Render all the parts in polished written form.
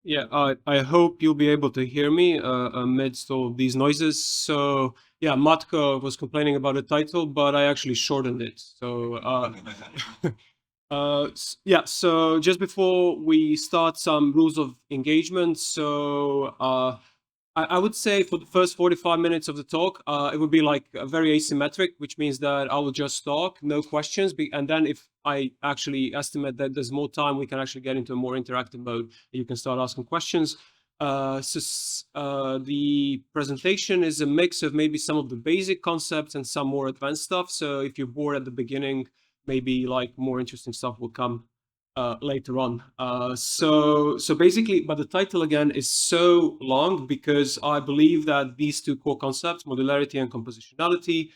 Yeah, I hope you'll be able to hear me amidst all these noises. So, yeah, Matka was complaining about the title, but I actually shortened it. So, yeah, so just before we start, some rules of engagement. So, I would say for the first 45 minutes of the talk, it would be like very asymmetric, which means that I will just talk, no questions. And then if I actually estimate that there's more time, we can actually get into a more interactive mode. You can start asking questions. The presentation is a mix of maybe some of the basic concepts and some more advanced stuff. So if you're bored at the beginning, maybe like more interesting stuff will come later on. So basically, but the title again is so long because I believe that these two core concepts, modularity and compositionality,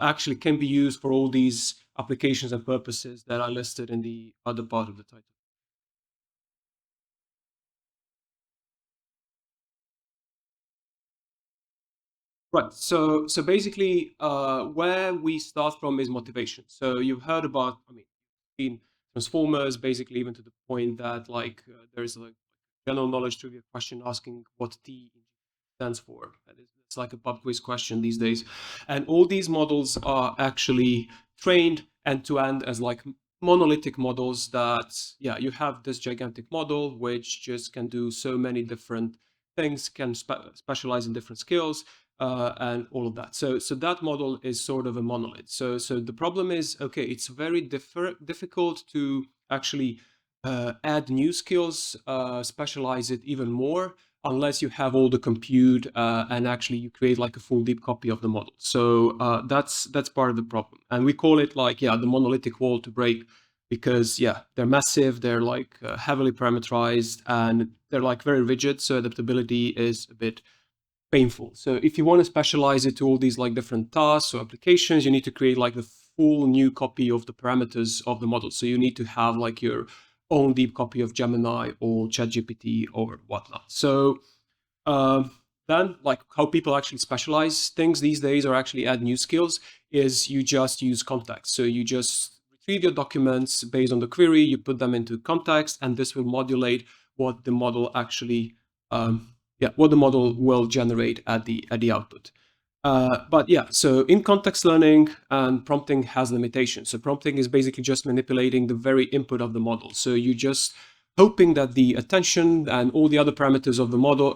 actually can be used for all these applications and purposes that are listed in the other part of the title. Right. So basically, where we start from is motivation. So you've heard about, I mean, in transformers, basically, even to the point that like there's like general knowledge trivia question asking what T stands for. It's like a pub quiz question these days, and all these models are actually trained end to end as like monolithic models. That yeah, you have this gigantic model which just can do so many different things, can specialize in different skills and all of that. So that model is sort of a monolith. So the problem is, okay, it's very difficult to actually add new skills, specialize it even more, unless you have all the compute and actually you create like a full deep copy of the model. So that's part of the problem, and we call it like the monolithic wall to break, because they're massive, they're like heavily parameterized, and they're like very rigid. So adaptability is a bit painful. So if you want to specialize it to all these like different tasks or applications, you need to create like the full new copy of the parameters of the model. So you need to have like your own deep copy of Gemini or ChatGPT or whatnot. So then like how people actually specialize things these days or actually add new skills is you just use context. So you just retrieve your documents based on the query, you put them into context, and this will modulate what the model actually what the model will generate at the output. But so in context learning and prompting has limitations. So prompting is basically just manipulating the very input of the model. So you just hoping that the attention and all the other parameters of the model,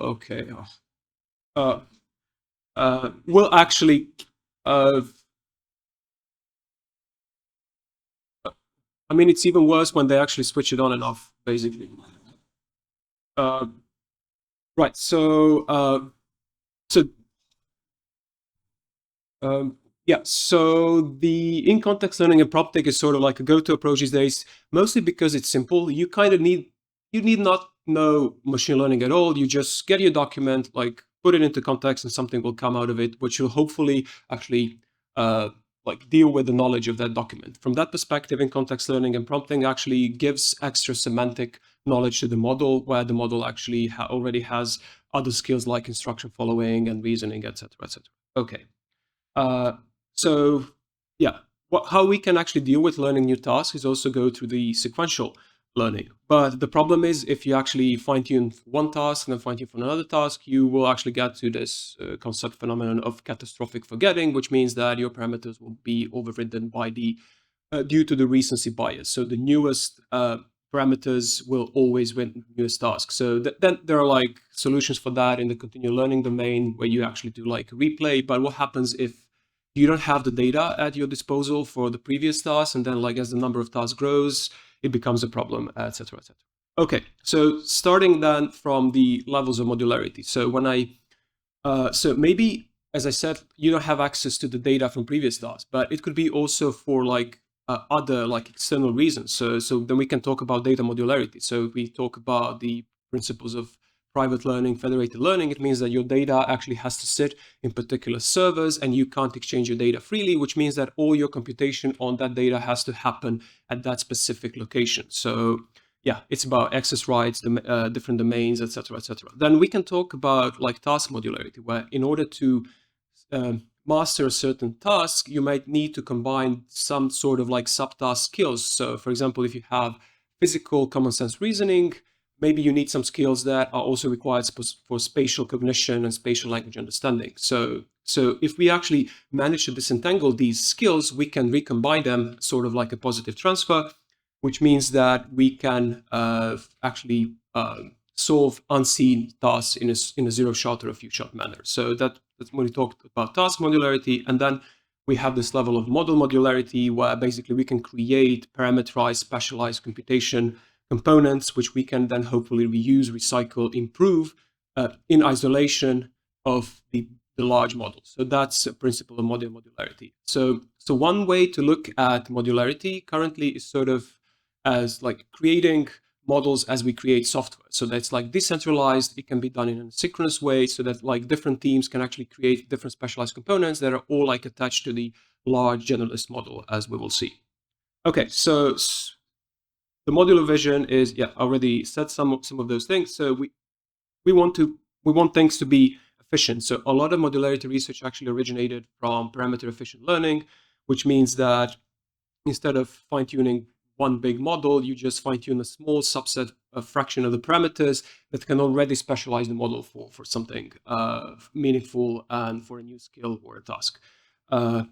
will actually, I mean, it's even worse when they actually switch it on and off, basically. Right. So so the in-context learning and prompting is sort of like a go-to approach these days, mostly because it's simple. You kind of need not know machine learning at all. You just get your document, like put it into context, and something will come out of it, which will hopefully actually like deal with the knowledge of that document. From that perspective, in-context learning and prompting actually gives extra semantic knowledge to the model, where the model actually already has other skills like instruction following and reasoning, etc., etc. Okay. So how we can actually deal with learning new tasks is also go through the sequential learning. But the problem is, if you actually fine-tune one task and then fine-tune for another task, you will actually get to this concept phenomenon of catastrophic forgetting, which means that your parameters will be overridden by the due to the recency bias. So the newest parameters will always win the newest task. So then there are like solutions for that in the continual learning domain, where you actually do like a replay. But what happens if you don't have the data at your disposal for the previous task, and then like as the number of tasks grows, it becomes a problem, etc., etc. Okay, so starting then from the levels of modularity. So when so maybe, as I said, you don't have access to the data from previous tasks, but it could be also for like other like external reasons. So then we can talk about data modularity. So if we talk about the principles of private learning, federated learning, it means that your data actually has to sit in particular servers and you can't exchange your data freely, which means that all your computation on that data has to happen at that specific location. So it's about access rights, different domains, etc., etc. Then we can talk about like task modularity, where in order to master a certain task, you might need to combine some sort of like subtask skills. So for example, if you have physical common sense reasoning, maybe you need some skills that are also required for spatial cognition and spatial language understanding. So if we actually manage to disentangle these skills, we can recombine them sort of like a positive transfer, which means that we can actually solve unseen tasks in a zero-shot or a few-shot manner. So that's when we talked about task modularity. And then we have this level of model modularity, where basically we can create parameterized, specialized computation components, which we can then hopefully reuse, recycle, improve in isolation of the large model. So that's a principle of model modularity. So one way to look at modularity currently is sort of as like creating models as we create software. So that's like decentralized. It can be done in a synchronous way, so that like different teams can actually create different specialized components that are all like attached to the large generalist model, as we will see. Okay, so the modular vision is, yeah, already said some of those things. So we want things to be efficient. So a lot of modularity research actually originated from parameter efficient learning, which means that instead of fine-tuning one big model, you just fine-tune a small subset, a fraction of the parameters that can already specialize the model for something meaningful and for a new skill or a task.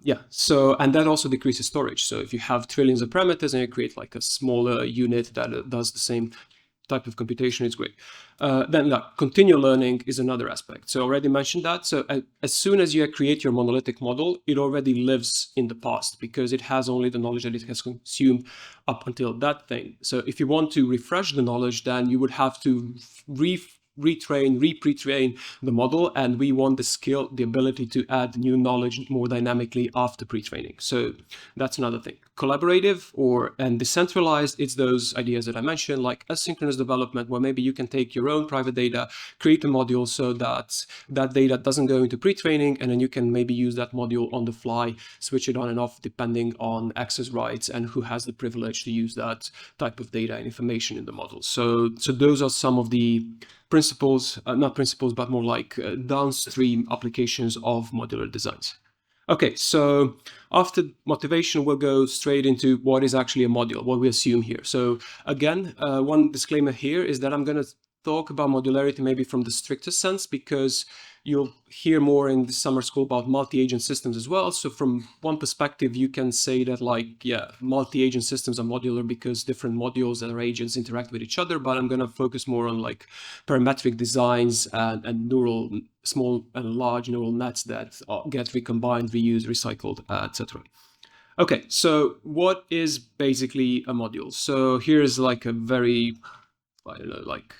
Yeah, so, and that also decreases storage. So if you have trillions of parameters and you create like a smaller unit that does the same type of computation, is great. Then continual learning is another aspect. So I already mentioned that. So as soon as you create your monolithic model, it already lives in the past because it has only the knowledge that it has consumed up until that thing. So if you want to refresh the knowledge, then you would have to retrain, pre-train the model, and we want the skill, the ability to add new knowledge more dynamically after pre-training. So that's another thing. Collaborative and decentralized, it's those ideas that I mentioned, like asynchronous development, where maybe you can take your own private data, create a module so that that data doesn't go into pre-training, and then you can maybe use that module on the fly, switch it on and off depending on access rights and who has the privilege to use that type of data and information in the model. So those are some of the principles, not principles, but more like downstream applications of modular designs. Okay, so after motivation, we'll go straight into what is actually a module, what we assume here. So again, one disclaimer here is that I'm going to talk about modularity maybe from the strictest sense, because you'll hear more in the summer school about multi-agent systems as well. So from one perspective, you can say that like, yeah, multi-agent systems are modular because different modules and agents interact with each other, but I'm going to focus more on like parametric designs and small and large neural nets that get recombined, reused, recycled, etc. Okay, so what is basically a module? So here's like a very, I don't know, like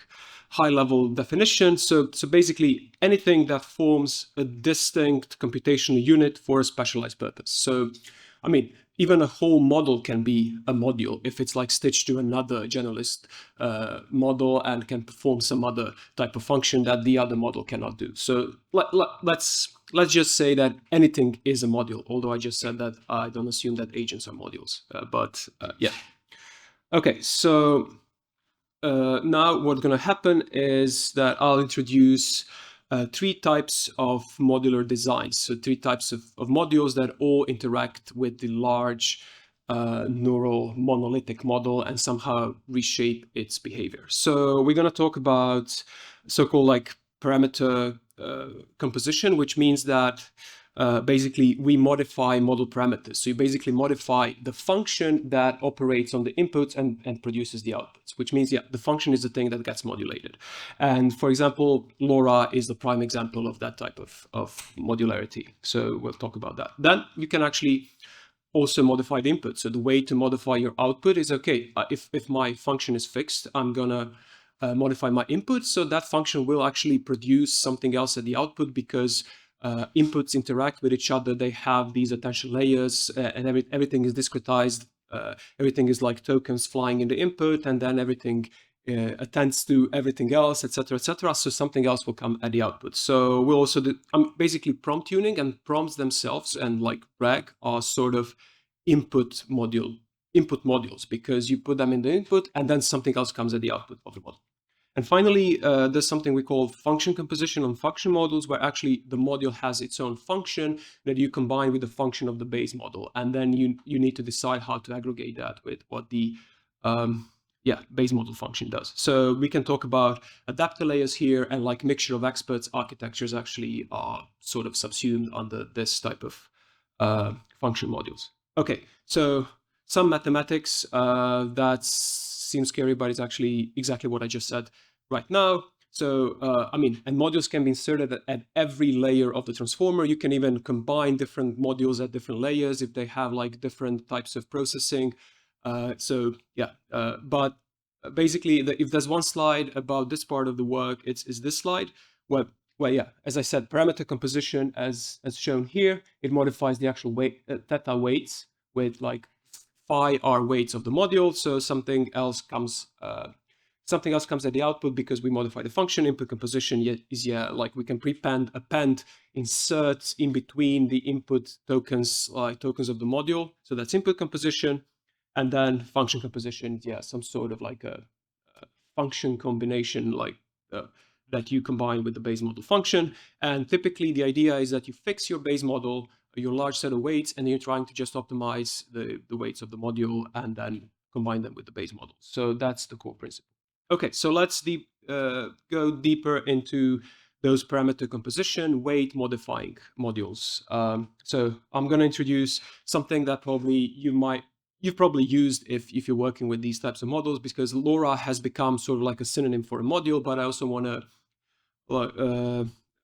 high-level definition. So basically anything that forms a distinct computational unit for a specialized purpose. So, I mean, even a whole model can be a module if it's like stitched to another generalist model and can perform some other type of function that the other model cannot do. So let's just say that anything is a module, although I just said that I don't assume that agents are modules, but yeah. Okay, so now what's going to happen is that I'll introduce three types of modular designs. So three types of modules that all interact with the large neural monolithic model and somehow reshape its behavior. So we're going to talk about so-called like parameter composition, which means that basically we modify model parameters. So you basically modify the function that operates on the inputs and produces the outputs, which means, yeah, the function is the thing that gets modulated. And for example, LoRa is the prime example of that type of modularity. So we'll talk about that. Then you can actually also modify the input. So the way to modify your output is, okay, if my function is fixed, I'm gonna modify my input so that function will actually produce something else at the output, because inputs interact with each other. They have these attention layers, and everything is discretized. Everything is like tokens flying in the input, and then everything attends to everything else, etc., etc. So something else will come at the output. So we'll also do basically prompt tuning, and prompts themselves and like RAG are sort of input modules, because you put them in the input and then something else comes at the output of the model. And finally, there's something we call function composition on function models, where actually the module has its own function that you combine with the function of the base model. And then you need to decide how to aggregate that with what the base model function does. So we can talk about adapter layers here, and like mixture of experts architectures actually are sort of subsumed under this type of function modules. Okay, so some mathematics that seems scary, but it's actually exactly what I just said right now. So, I mean, and modules can be inserted at every layer of the transformer. You can even combine different modules at different layers if they have like different types of processing. But basically, if there's one slide about this part of the work, it's this slide. As I said, parameter composition, as shown here, it modifies the actual weight, theta weights with like phi are weights of the module. So something else comes at the output because we modify the function. Input composition is like we can append, insert in between the input tokens, like tokens of the module. So that's input composition. And then function composition, some sort of like a function combination, like that you combine with the base model function. And typically the idea is that you fix your base model, your large set of weights, and then you're trying to just optimize the weights of the module and then combine them with the base model. So that's the core principle. Okay, so let's go deeper into those parameter composition weight modifying modules. So I'm going to introduce something that probably you've probably used if you're working with these types of models, because LoRa has become sort of like a synonym for a module, but I also want to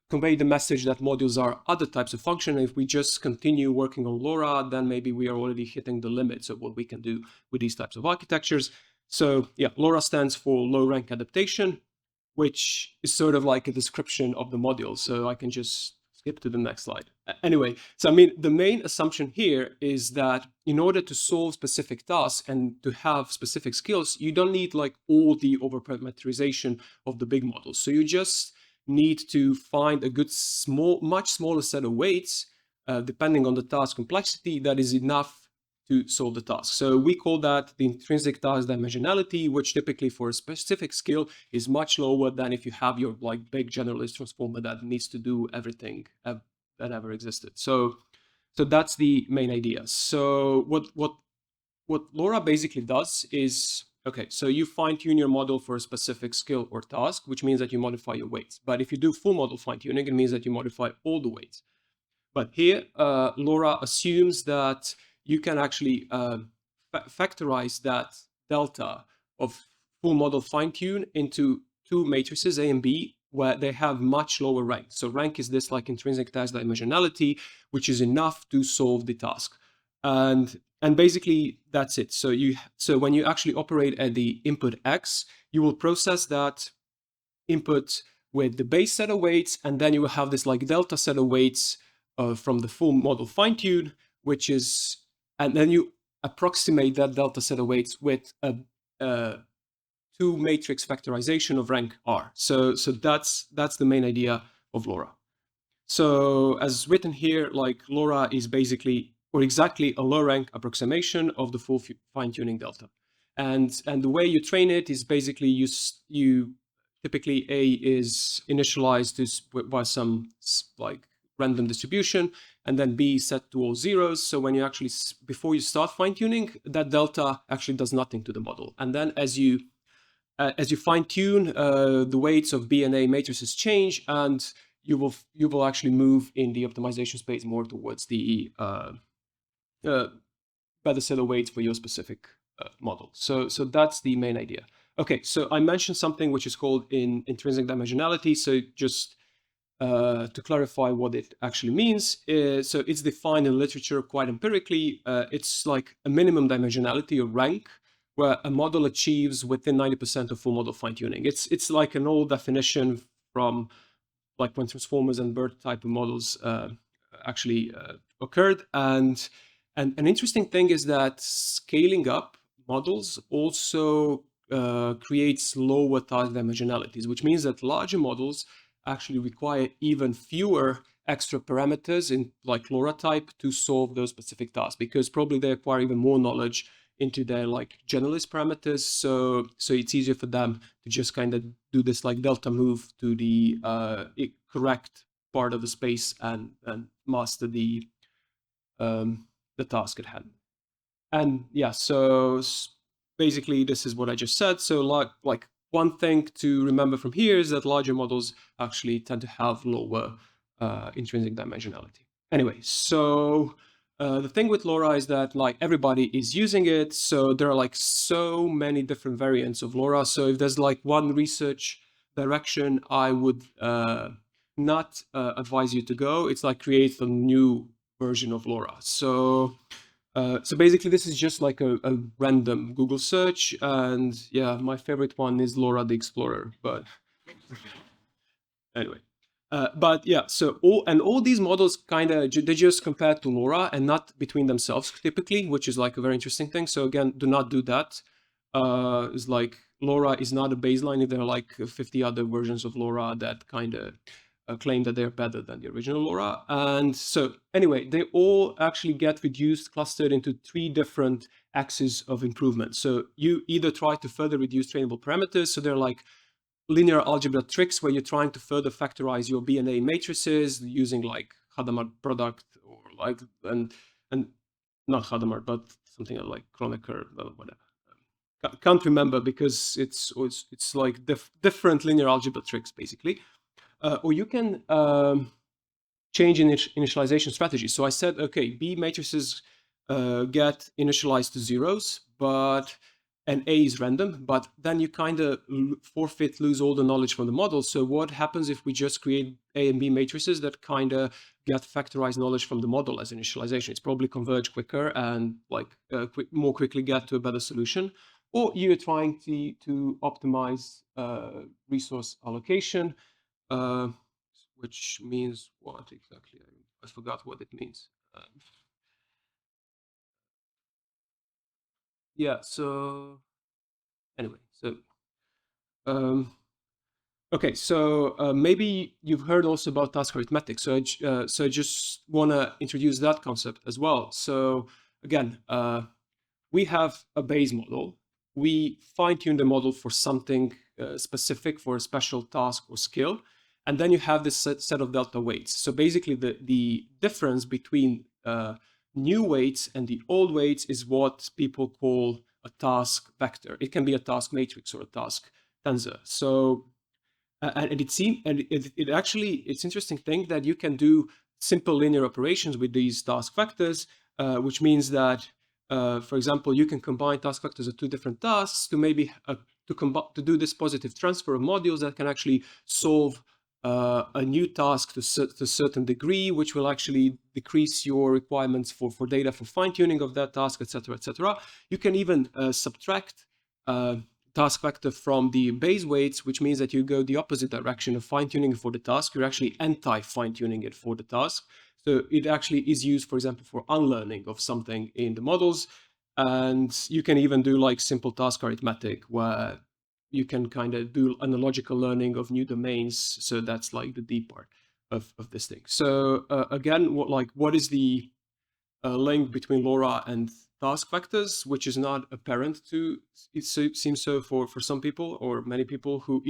convey the message that modules are other types of function. If we just continue working on LoRa, then maybe we are already hitting the limits of what we can do with these types of architectures. So LoRa stands for low rank adaptation, which is sort of like a description of the module. So I can just skip to the next slide. Anyway, so I mean, the main assumption here is that in order to solve specific tasks and to have specific skills, you don't need like all the overparameterization of the big models. So you just need to find a good much smaller set of weights, depending on the task complexity, that is enough to solve the task. So we call that the intrinsic task dimensionality, which typically for a specific skill is much lower than if you have your like big generalist transformer that needs to do everything that ever existed. So that's the main idea. So what LoRa basically does is, okay, so you fine-tune your model for a specific skill or task, which means that you modify your weights. But if you do full model fine-tuning, it means that you modify all the weights. But here, LoRa assumes that you can actually factorize that delta of full model fine-tune into two matrices, A and B, where they have much lower rank. So rank is this like intrinsic task dimensionality, which is enough to solve the task. And basically that's it. So when you actually operate at the input X, you will process that input with the base set of weights, and then you will have this like delta set of weights from the full model fine-tune, which is, and then you approximate that delta set of weights with a two matrix factorization of rank R. So that's the main idea of LoRa. So as written here, like LoRa is basically or exactly a low rank approximation of the full fine-tuning delta. And the way you train it is basically you typically A is initialized by some like random distribution, and then B set to all zeros. So when you actually, before you start fine-tuning, that delta actually does nothing to the model. And then as you fine-tune, the weights of B and A matrices change, and you will actually move in the optimization space more towards the better set of weights for your specific model. So that's the main idea. Okay, so I mentioned something which is called intrinsic dimensionality. So just to clarify what it actually means, so it's defined in literature quite empirically. It's like a minimum dimensionality or rank where a model achieves within 90% of full model fine-tuning. It's like an old definition from like when transformers and BERT type of models actually occurred. And an interesting thing is that scaling up models also creates lower task dimensionalities, which means that larger models actually require even fewer extra parameters in like LoRa type to solve those specific tasks, because probably they acquire even more knowledge into their like generalist parameters. So it's easier for them to just kind of do this like delta move to the correct part of the space and master the task at hand. And yeah, so basically this is what I just said. So like one thing to remember from here is that larger models actually tend to have lower intrinsic dimensionality. Anyway, so the thing with LoRa is that like everybody is using it. So there are like so many different variants of LoRa. So if there's like one research direction I would not advise you to go, it's like create a new version of LoRa. So basically this is just like a random Google search, and yeah, my favorite one is LoRa the Explorer, but anyway. But yeah, so all these models kind of, they just compare to LoRa and not between themselves typically, which is like a very interesting thing. So again, do not do that. It's like LoRa is not a baseline if there are like 50 other versions of LoRa that kind of claim that they're better than the original LoRa. And so anyway, they all actually get reduced, clustered into 3 different axes of improvement. So you either try to further reduce trainable parameters, so they're like linear algebra tricks where you're trying to further factorize your BNA matrices using like Hadamard product, or like and not Hadamard, but something like Kronecker, whatever. Can't remember because it's like different linear algebra tricks basically. Or you can change initialization strategy. So I said, okay, B matrices get initialized to zeros, and A is random, but then you kind of lose all the knowledge from the model. So what happens if we just create A and B matrices that kind of get factorized knowledge from the model as initialization? It's probably converge quicker and like more quickly get to a better solution. Or you're trying to optimize resource allocation, which means what exactly? I forgot what it means. Yeah, so anyway, so okay, so maybe you've heard also about task arithmetic. So I just want to introduce that concept as well. So again, we have a base model. We fine-tune the model for something specific, for a special task or skill. And then you have this set of delta weights. So basically the difference between new weights and the old weights is what people call a task vector. It can be a task matrix or a task tensor. So and it's interesting thing that you can do simple linear operations with these task vectors, which means that for example, you can combine task vectors of 2 different tasks to maybe to do this positive transfer of modules that can actually solve a new task to a certain degree, which will actually decrease your requirements for data for fine-tuning of that task, etc., etc. You can even subtract task vector from the base weights, which means that you go the opposite direction of fine-tuning for the task. You're actually anti-fine-tuning it for the task. So it actually is used, for example, for unlearning of something in the models. And you can even do like simple task arithmetic where you can kind of do analogical learning of new domains. So that's like the deep part of this thing. So again, what is the link between LoRa and task vectors, which is not apparent to, it seems so for some people or many people who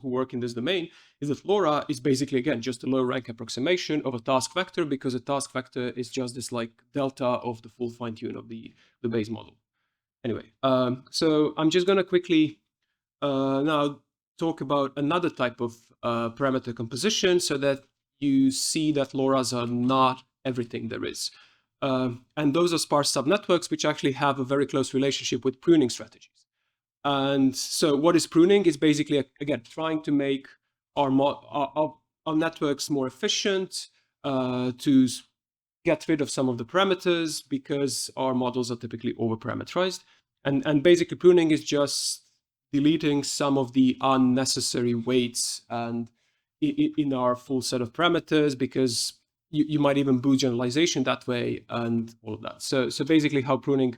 work in this domain, is that LoRa is basically, again, just a low rank approximation of a task vector, because a task vector is just this like delta of the full fine tune of the base model. Anyway, so I'm just going to quickly now talk about another type of parameter composition so that you see that LoRa's are not everything there is. And those are sparse subnetworks, which actually have a very close relationship with pruning strategies. And so what is pruning? Is basically, again, trying to make our networks more efficient, to get rid of some of the parameters, because our models are typically over-parameterized. And basically pruning is just deleting some of the unnecessary weights and in our full set of parameters, because you might even boost generalization that way and all of that. So basically how pruning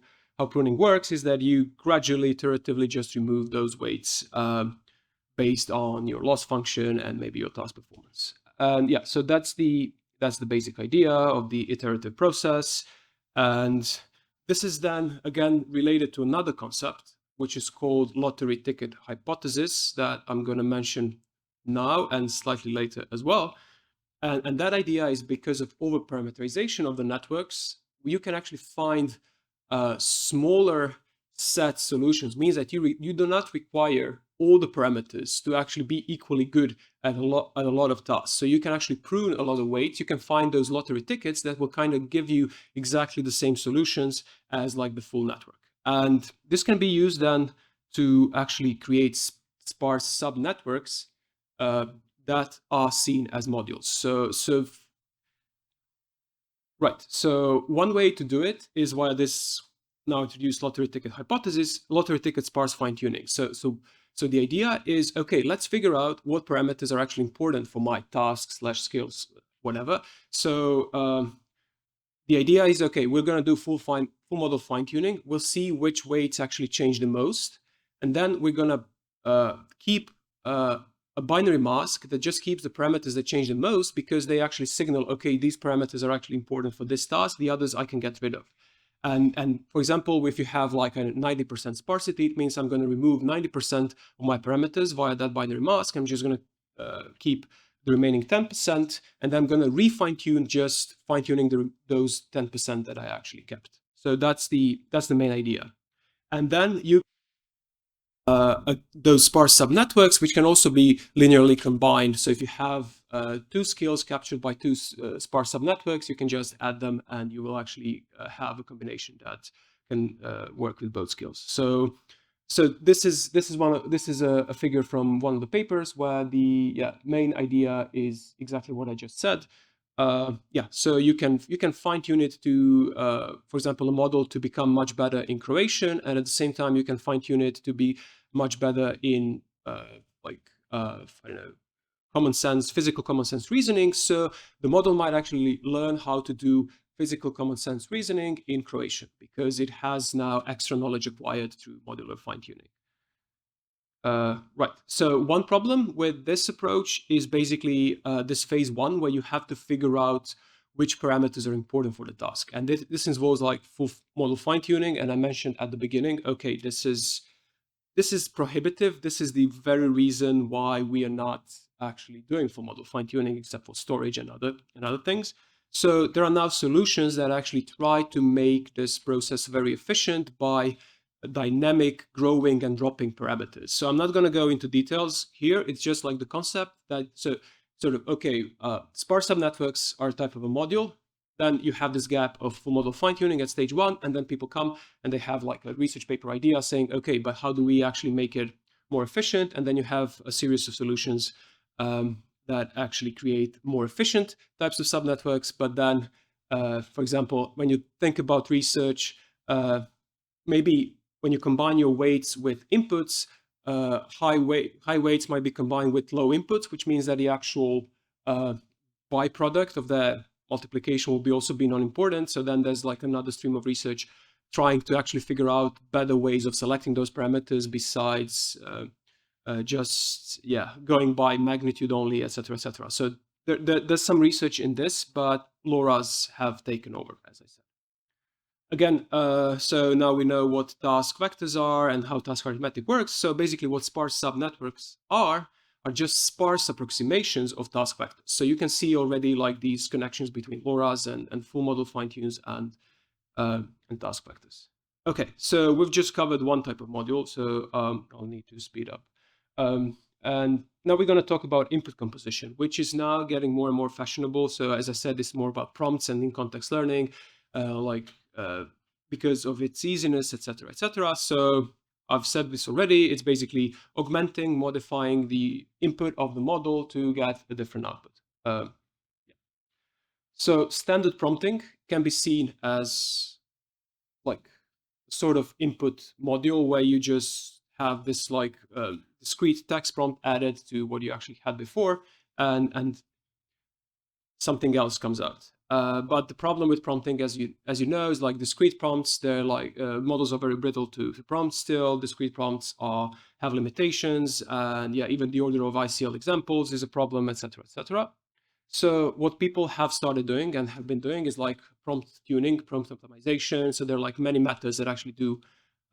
works is that you gradually, iteratively just remove those weights based on your loss function and maybe your task performance. And yeah, so that's the basic idea of the iterative process. And this is then again related to another concept, which is called lottery ticket hypothesis, that I'm going to mention now and slightly later as well. And that idea is because of over-parameterization of the networks, you can actually find smaller set solutions means that you do not require all the parameters to actually be equally good at a lot of tasks. So you can actually prune a lot of weights. You can find those lottery tickets that will kind of give you exactly the same solutions as like the full network. And this can be used then to actually create sparse subnetworks that are seen as modules. Right. So one way to do it is via this now introduced lottery ticket hypothesis, lottery ticket sparse fine tuning. So the idea is, okay, let's figure out what parameters are actually important for my task/skills, whatever. So the idea is, okay, we're going to do full model fine tuning. We'll see which weights actually change the most, and then we're going to keep a binary mask that just keeps the parameters that change the most because they actually signal, okay, these parameters are actually important for this task. The others I can get rid of. And for example, if you have like a 90% sparsity, it means I'm going to remove 90% of my parameters via that binary mask. I'm just going to keep the remaining 10%, and I'm going to refine tune, just fine tuning those 10% that I actually kept. So that's the main idea. And then you those sparse subnetworks, which can also be linearly combined. So if you have two skills captured by two sparse subnetworks, you can just add them, and you will actually have a combination that can work with both skills. So this is a figure from one of the papers where the main idea is exactly what I just said. So you can fine tune it to, for example, a model to become much better in Croatian, and at the same time you can fine tune it to be much better in I don't know, physical common sense reasoning. So the model might actually learn how to do physical common sense reasoning in Croatian because it has now extra knowledge acquired through modular fine tuning. Right. So one problem with this approach is basically this phase one, where you have to figure out which parameters are important for the task. And this involves like full model fine tuning. And I mentioned at the beginning, okay, this is prohibitive. This is the very reason why we are not actually doing full model fine tuning, except for storage and other things. So there are now solutions that actually try to make this process very efficient by dynamic growing and dropping parameters. So I'm not going to go into details here. It's just like the concept that, so sort of, okay, sparse subnetworks are a type of a module. Then you have this gap of full model fine tuning at stage one, and then people come and they have like a research paper idea saying, okay, but how do we actually make it more efficient? And then you have a series of solutions that actually create more efficient types of subnetworks. But then, for example, when you think about research, maybe when you combine your weights with inputs, high weights might be combined with low inputs, which means that the actual byproduct of the multiplication will be also be non-important. So then there's like another stream of research trying to actually figure out better ways of selecting those parameters besides just going by magnitude only, etc., etc. So there's some research in this, but LoRa's have taken over, as I said. Again, so now we know what task vectors are and how task arithmetic works. So basically what sparse subnetworks are just sparse approximations of task vectors. So you can see already like these connections between LoRa's and full model fine-tunes and task vectors. Okay, so we've just covered one type of module, so I'll need to speed up. And now we're going to talk about input composition, which is now getting more and more fashionable. So as I said, it's more about prompts and in-context learning, because of its easiness, etc., etc. So I've said this already. It's basically augmenting, modifying the input of the model to get a different output. So standard prompting can be seen as like sort of input module where you just have this like discrete text prompt added to what you actually had before, and something else comes out. But the problem with prompting, as you know, is like discrete prompts. They're like models are very brittle to prompts still. Discrete prompts have limitations, and even the order of ICL examples is a problem, etc., etc. So what people have started doing and have been doing is like prompt tuning, prompt optimization. So there are like many methods that actually do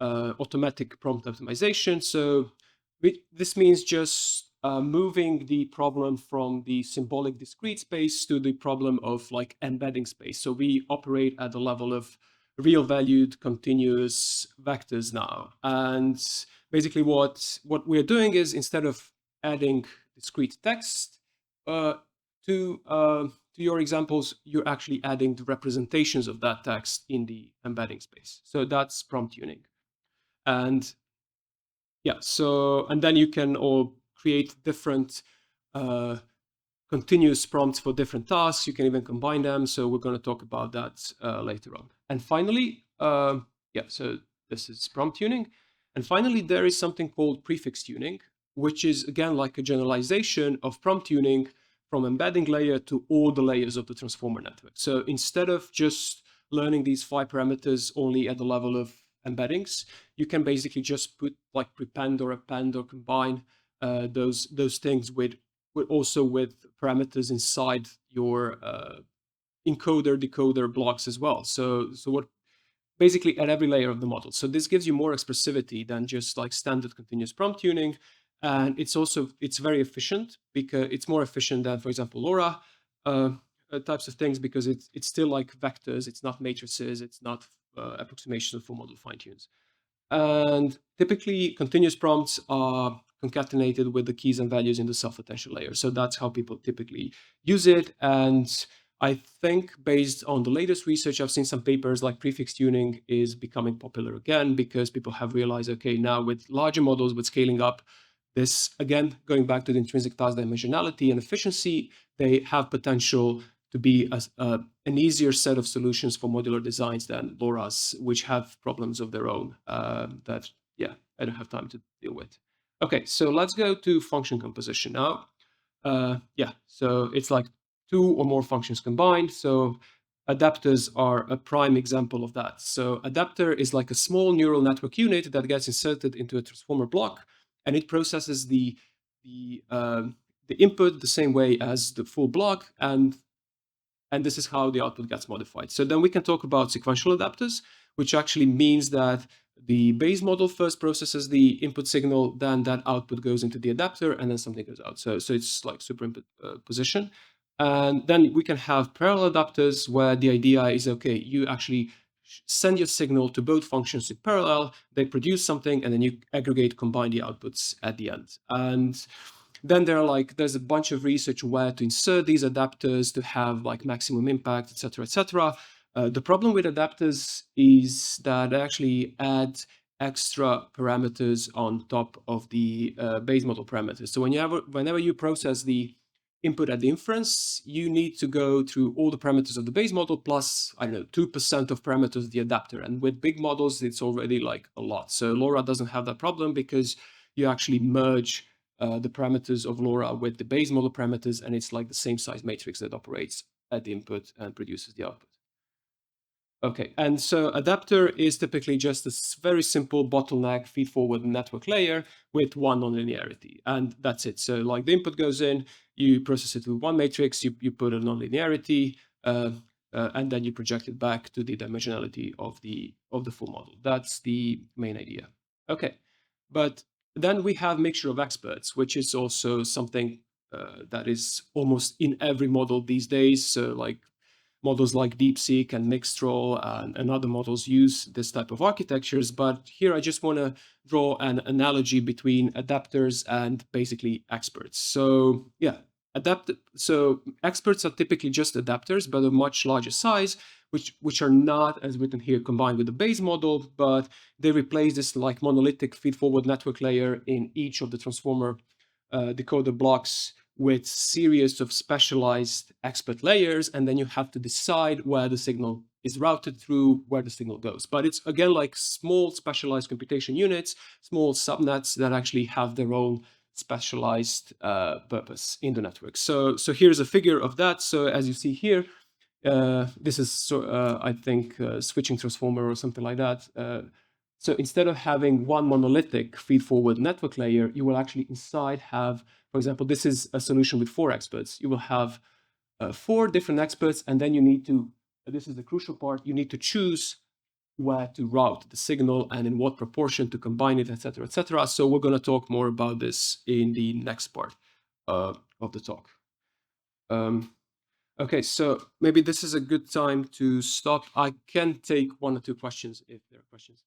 automatic prompt optimization. So this means just moving the problem from the symbolic discrete space to the problem of like embedding space. So we operate at the level of real valued continuous vectors now. And basically what we're doing is, instead of adding discrete text to your examples, you're actually adding the representations of that text in the embedding space. So that's prompt tuning. And yeah, so, and then you can all create different continuous prompts for different tasks. You can even combine them. So we're going to talk about that later on. And finally, yeah, so this is prompt tuning. And finally, there is something called prefix tuning, which is again like a generalization of prompt tuning from embedding layer to all the layers of the transformer network. So instead of just learning these 5 parameters only at the level of embeddings, you can basically just put like prepend or append or combine those things with also with parameters inside your encoder decoder blocks as well. So what basically at every layer of the model. So this gives you more expressivity than just like standard continuous prompt tuning. And it's very efficient, because it's more efficient than, for example, LoRa types of things, because it's still like vectors, it's not matrices, it's not approximations of full model fine tunes. And typically continuous prompts are concatenated with the keys and values in the self-attention layer. So that's how people typically use it. And I think based on the latest research, I've seen some papers like prefix tuning is becoming popular again, because people have realized, okay, now with larger models, with scaling up, this, again, going back to the intrinsic task dimensionality and efficiency, they have potential to be an easier set of solutions for modular designs than LoRa's, which have problems of their own that, yeah, I don't have time to deal with. Okay, so let's go to function composition now. Yeah, so it's like 2 or more functions combined. So adapters are a prime example of that. So adapter is like a small neural network unit that gets inserted into a transformer block, and it processes the input the same way as the full block, and this is how the output gets modified. So then we can talk about sequential adapters, which actually means that the base model first processes the input signal, then that output goes into the adapter, and then something goes out. So it's like superimposition. And then we can have parallel adapters, where the idea is, okay, you actually send your signal to both functions in parallel, they produce something, and then you aggregate, combine the outputs at the end. And then there's a bunch of research where to insert these adapters to have like maximum impact, etc., etc. The problem with adapters is that they actually add extra parameters on top of the base model parameters. So whenever you process the input at the inference, you need to go through all the parameters of the base model plus, I don't know, 2% of parameters of the adapter. And with big models, it's already like a lot. So LoRa doesn't have that problem, because you actually merge the parameters of LoRa with the base model parameters, and it's like the same size matrix that operates at the input and produces the output. Okay, and so adapter is typically just a very simple bottleneck feed-forward network layer with one nonlinearity, and that's it. So like the input goes in, you process it with one matrix, you put a nonlinearity, and then you project it back to the dimensionality of the full model. That's the main idea. Okay, but then we have mixture of experts, which is also something that is almost in every model these days. So like models like DeepSeek and Mixtral and other models use this type of architectures. But here I just want to draw an analogy between adapters and basically experts. So yeah, so experts are typically just adapters, but of much larger size, which are not, as written here, combined with the base model, but they replace this like monolithic feed-forward network layer in each of the transformer decoder blocks with series of specialized expert layers, and then you have to decide where the signal is routed through, where the signal goes. But it's again like small specialized computation units, small subnets that actually have their own specialized purpose in the network. So here's a figure of that. So as you see here, this is I think switching transformer or something like that. So instead of having one monolithic feed-forward network layer, you will actually inside have, for example, this is a solution with 4 experts. You will have 4 different experts, and then you need to, this is the crucial part, you need to choose where to route the signal and in what proportion to combine it, etc., etc. So we're going to talk more about this in the next part of the talk. Okay, so maybe this is a good time to stop. I can take one or two questions if there are questions.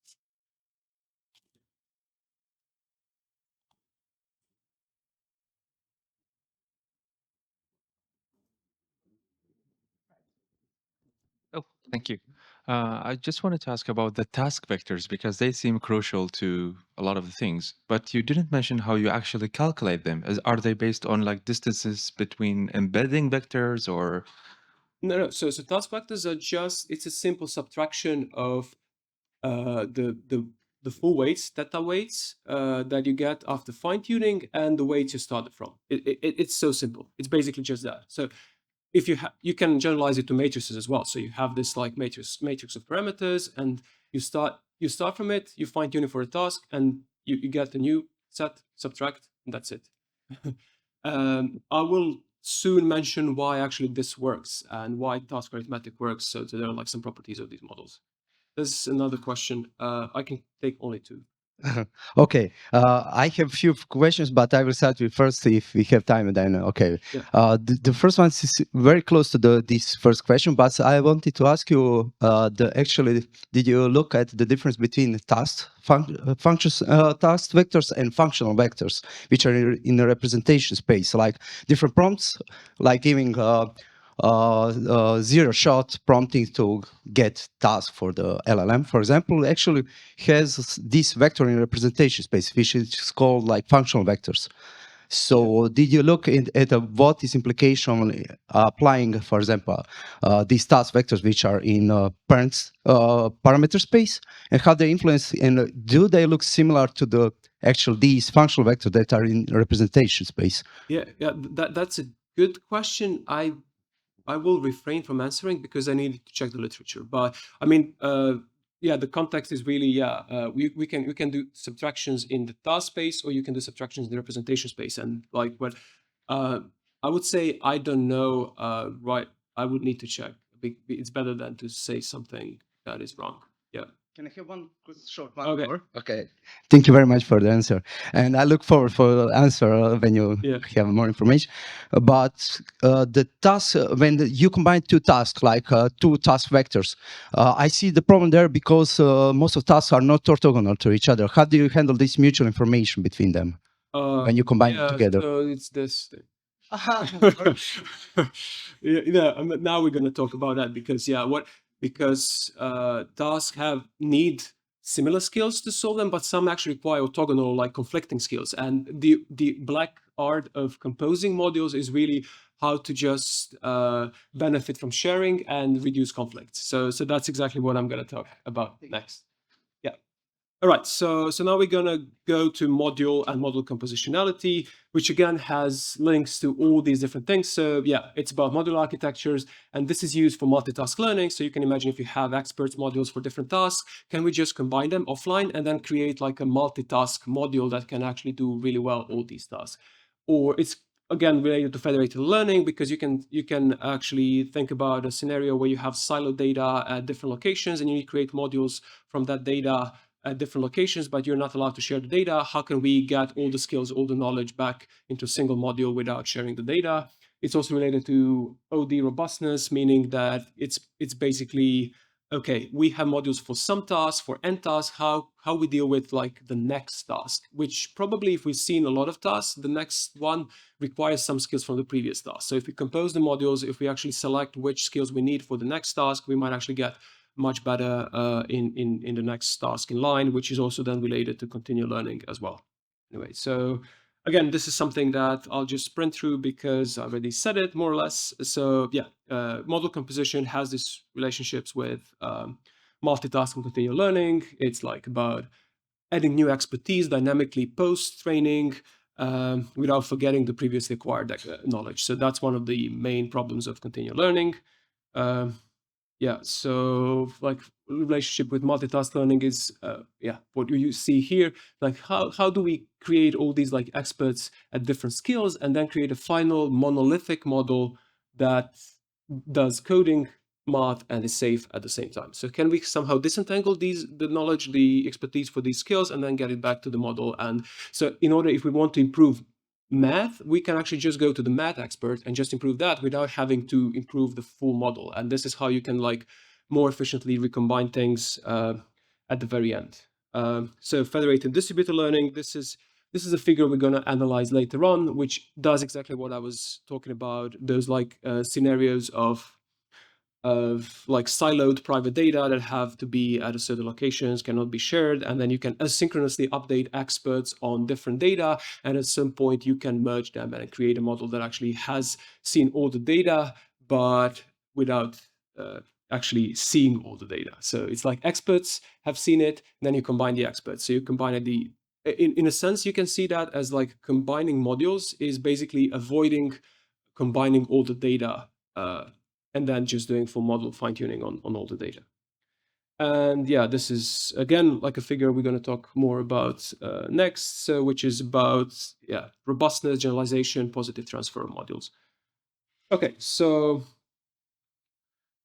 Oh, thank you. I just wanted to ask about the task vectors because they seem crucial to a lot of the things, but you didn't mention how you actually calculate them. Are they based on like distances between embedding vectors or? No. So task vectors are just, it's a simple subtraction of the full weights, theta weights that you get after fine tuning and the weights you started from. It's so simple. It's basically just that. So if you can generalize it to matrices as well. So you have this like matrix of parameters, and you start from it, you fine tune it for a task, and you get a new set, subtract, and that's it. I will soon mention why actually this works and why task arithmetic works. So there are like some properties of these models. There's another question. I can take only two. Okay, I have a few questions, but I will start with first if we have time. And then, okay, Yeah. the first one is very close to this first question, but I wanted to ask you, actually, did you look at the difference between functions, task vectors and functional vectors, which are in the representation space, like different prompts, like giving zero shot prompting to get task for the LLM, for example, actually has this vector in representation space, which is called like functional vectors. So did you look at what is implication applying, for example, these task vectors which are in parents parameter space, and how they influence, and do they look similar to the actual these functional vectors that are in representation space? Yeah. That's a good question. I will refrain from answering because I need to check the literature. But I mean, yeah, the context is really, we can do subtractions in the task space, or you can do subtractions in the representation space. And like what I would say, I don't know. Right, I would need to check. It's better than to say something that is wrong. Yeah. Can I have one short one Okay. more? Okay. Thank you very much for the answer. And I look forward for the answer when you have more information. But the task, when you combine two tasks, like two task vectors, I see the problem there because most of tasks are not orthogonal to each other. How do you handle this mutual information between them when you combine them together? So it's this thing. Now we're going to talk about that because tasks need similar skills to solve them, but some actually require orthogonal, like conflicting skills. And the black art of composing modules is really how to just benefit from sharing and reduce conflicts. So that's exactly what I'm going to talk about next. All right, so now we're going to go to module and module compositionality, which again has links to all these different things. So yeah, it's about modular architectures, and this is used for multitask learning. So you can imagine if you have experts modules for different tasks, can we just combine them offline and then create like a multitask module that can actually do really well all these tasks? Or it's again related to federated learning, because you can actually think about a scenario where you have siloed data at different locations and you create modules from that data at different locations, but you're not allowed to share the data. How can we get all the skills, all the knowledge back into a single module without sharing the data? It's also related to OD robustness, meaning that it's basically, okay, we have modules for some tasks, for n tasks, how we deal with like the next task, which probably if we've seen a lot of tasks, the next one requires some skills from the previous task. So if we compose the modules, if we actually select which skills we need for the next task, we might actually get much better in the next task in line, which is also then related to continual learning as well. Anyway, so again, this is something that I'll just sprint through because I already said it more or less. So yeah, model composition has these relationships with multitask and continual learning. It's like about adding new expertise dynamically post-training without forgetting the previously acquired knowledge. So that's one of the main problems of continual learning. Yeah, so like relationship with multitask learning is what you see here. Like how do we create all these like experts at different skills and then create a final monolithic model that does coding, math, and is safe at the same time? So can we somehow disentangle the knowledge, the expertise for these skills, and then get it back to the model? And so in order, if we want to improve math, we can actually just go to the math expert and just improve that without having to improve the full model. And this is how you can like more efficiently recombine things at the very end. So federated distributed learning, this is a figure we're going to analyze later on, which does exactly what I was talking about, those like scenarios of like siloed private data that have to be at a certain locations, cannot be shared, and then you can asynchronously update experts on different data, and at some point you can merge them and create a model that actually has seen all the data, but without actually seeing all the data. So it's like experts have seen it, then you combine the experts. So you combine in a sense, you can see that as like combining modules is basically avoiding combining all the data and then just doing full model fine-tuning on all the data. And yeah, this is, again, like a figure we're going to talk more about next, which is about robustness, generalization, positive transfer of modules. Okay, so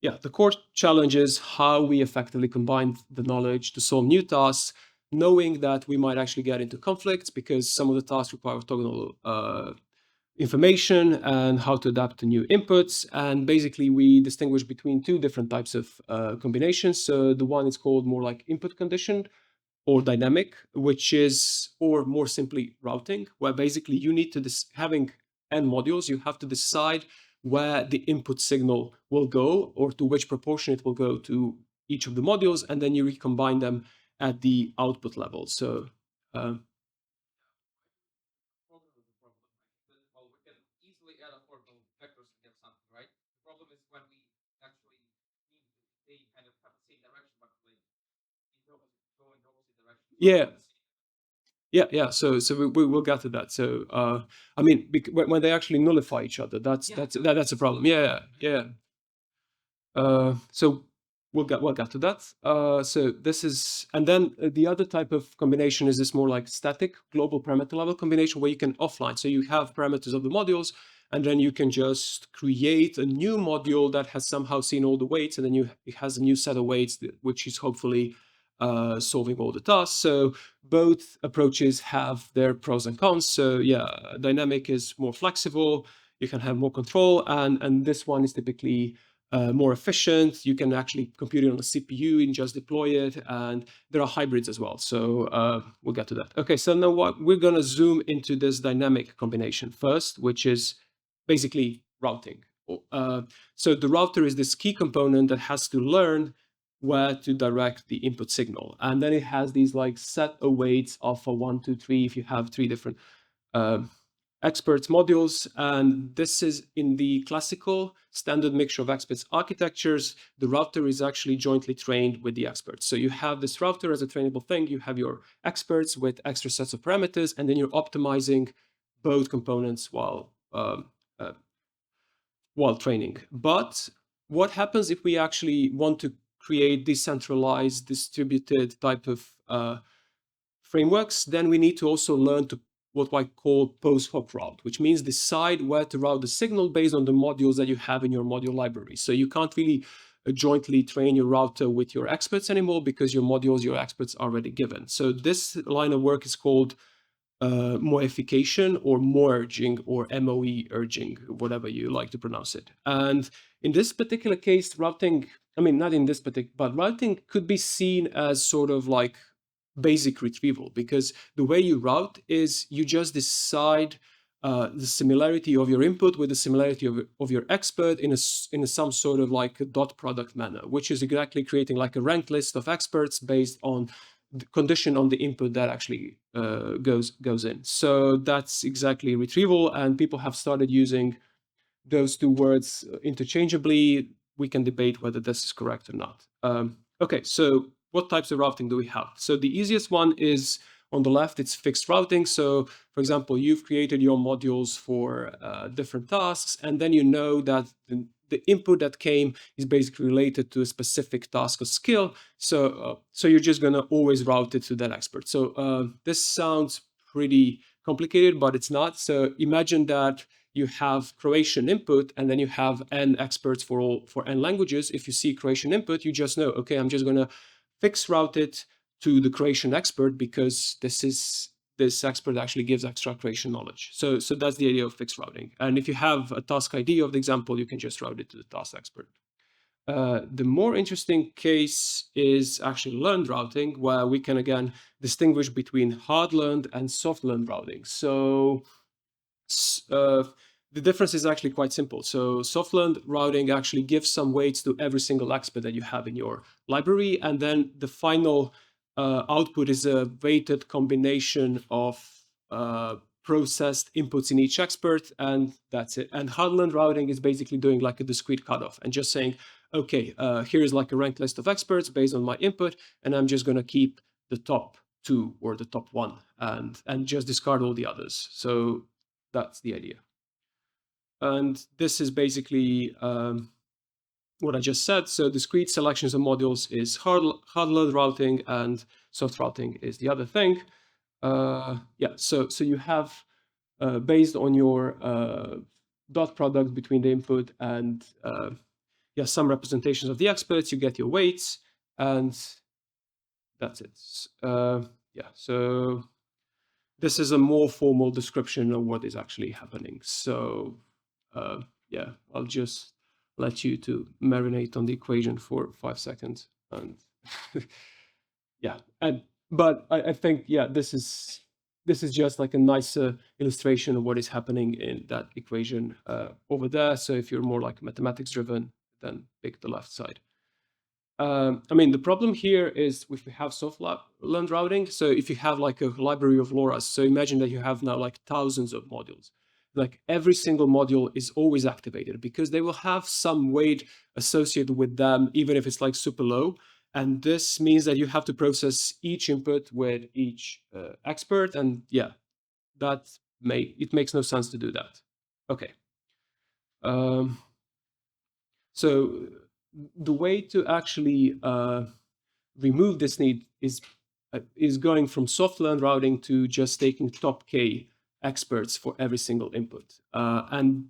yeah, the core challenge is how we effectively combine the knowledge to solve new tasks, knowing that we might actually get into conflicts because some of the tasks require orthogonal information and how to adapt to new inputs. And basically, we distinguish between two different types of combinations. So the one is called more like input conditioned or dynamic, which is, or more simply routing, where basically you need to, having n modules, you have to decide where the input signal will go or to which proportion it will go to each of the modules, and then you recombine them at the output level. So yeah. So we will get to that. So I mean, when they actually nullify each other, that's a problem. Yeah. So we'll get to that. So this is, and then the other type of combination is this more like static global parameter level combination where you can offline. So you have parameters of the modules, and then you can just create a new module that has somehow seen all the weights, and then it has a new set of weights, which is hopefully solving all the tasks. So both approaches have their pros and cons. So yeah, dynamic is more flexible, you can have more control, and this one is typically more efficient. You can actually compute it on a CPU and just deploy it, and there are hybrids as well. So we'll get to that. Okay, so now we're going to zoom into this dynamic combination first, which is basically routing. So the router is this key component that has to learn where to direct the input signal. And then it has these like set of weights alpha 1, 2, 3, if you have three different experts modules. And this is in the classical standard mixture of experts architectures. The router is actually jointly trained with the experts. So you have this router as a trainable thing. You have your experts with extra sets of parameters, and then you're optimizing both components while training. But what happens if we actually want to create decentralized, distributed type of frameworks? Then we need to also learn to what I call post-hoc route, which means decide where to route the signal based on the modules that you have in your module library. So you can't really jointly train your router with your experts anymore because your modules, your experts are already given. So this line of work is called moification or merging or MOE urging, whatever you like to pronounce it. And in this particular case, routing, I mean, not in this particular, but routing could be seen as sort of like basic retrieval, because the way you route is you just decide the similarity of your input with the similarity of your expert in some sort of like a dot product manner, which is exactly creating like a ranked list of experts based on the condition on the input that actually goes in. So that's exactly retrieval, and people have started using those two words interchangeably. We can debate whether this is correct or not. Okay, so what types of routing do we have? So the easiest one is on the left, it's fixed routing. So for example, you've created your modules for different tasks, and then you know that the input that came is basically related to a specific task or skill. So you're just going to always route it to that expert. So this sounds pretty complicated, but it's not. So imagine that you have Croatian input, and then you have n experts for n languages. If you see Croatian input, you just know, okay, I'm just going to fix route it to the Croatian expert because this is this expert actually gives extra creation knowledge. So that's the idea of fixed routing. And if you have a task ID of the example, you can just route it to the task expert. The more interesting case is actually learned routing, where we can again distinguish between hard learned and soft learned routing. So the difference is actually quite simple. So soft learned routing actually gives some weights to every single expert that you have in your library, and then the final output is a weighted combination of processed inputs in each expert, and that's it. And hard learned routing is basically doing like a discrete cutoff and just saying, okay, here's like a ranked list of experts based on my input, and I'm just going to keep the top 2 or the top 1 and just discard all the others. So that's the idea. And this is basically what I just said. So discrete selections of modules is hard learned routing, and soft routing is the other thing. Yeah, so you have based on your dot product between the input and yeah, some representations of the experts, you get your weights, and that's it. Yeah, so this is a more formal description of what is actually happening. So yeah, I'll just let you to marinate on the equation for 5 seconds. And yeah, but I think, yeah, this is just like a nice illustration of what is happening in that equation over there. So if you're more like mathematics driven, then pick the left side. I mean, the problem here is if we have soft learned routing. So if you have like a library of LoRa's, so imagine that you have now like thousands of modules. Like every single module is always activated because they will have some weight associated with them, even if it's like super low. And this means that you have to process each input with each expert. And yeah, it makes no sense to do that. Okay. So the way to actually remove this need is going from soft learned routing to just taking top K experts for every single input. And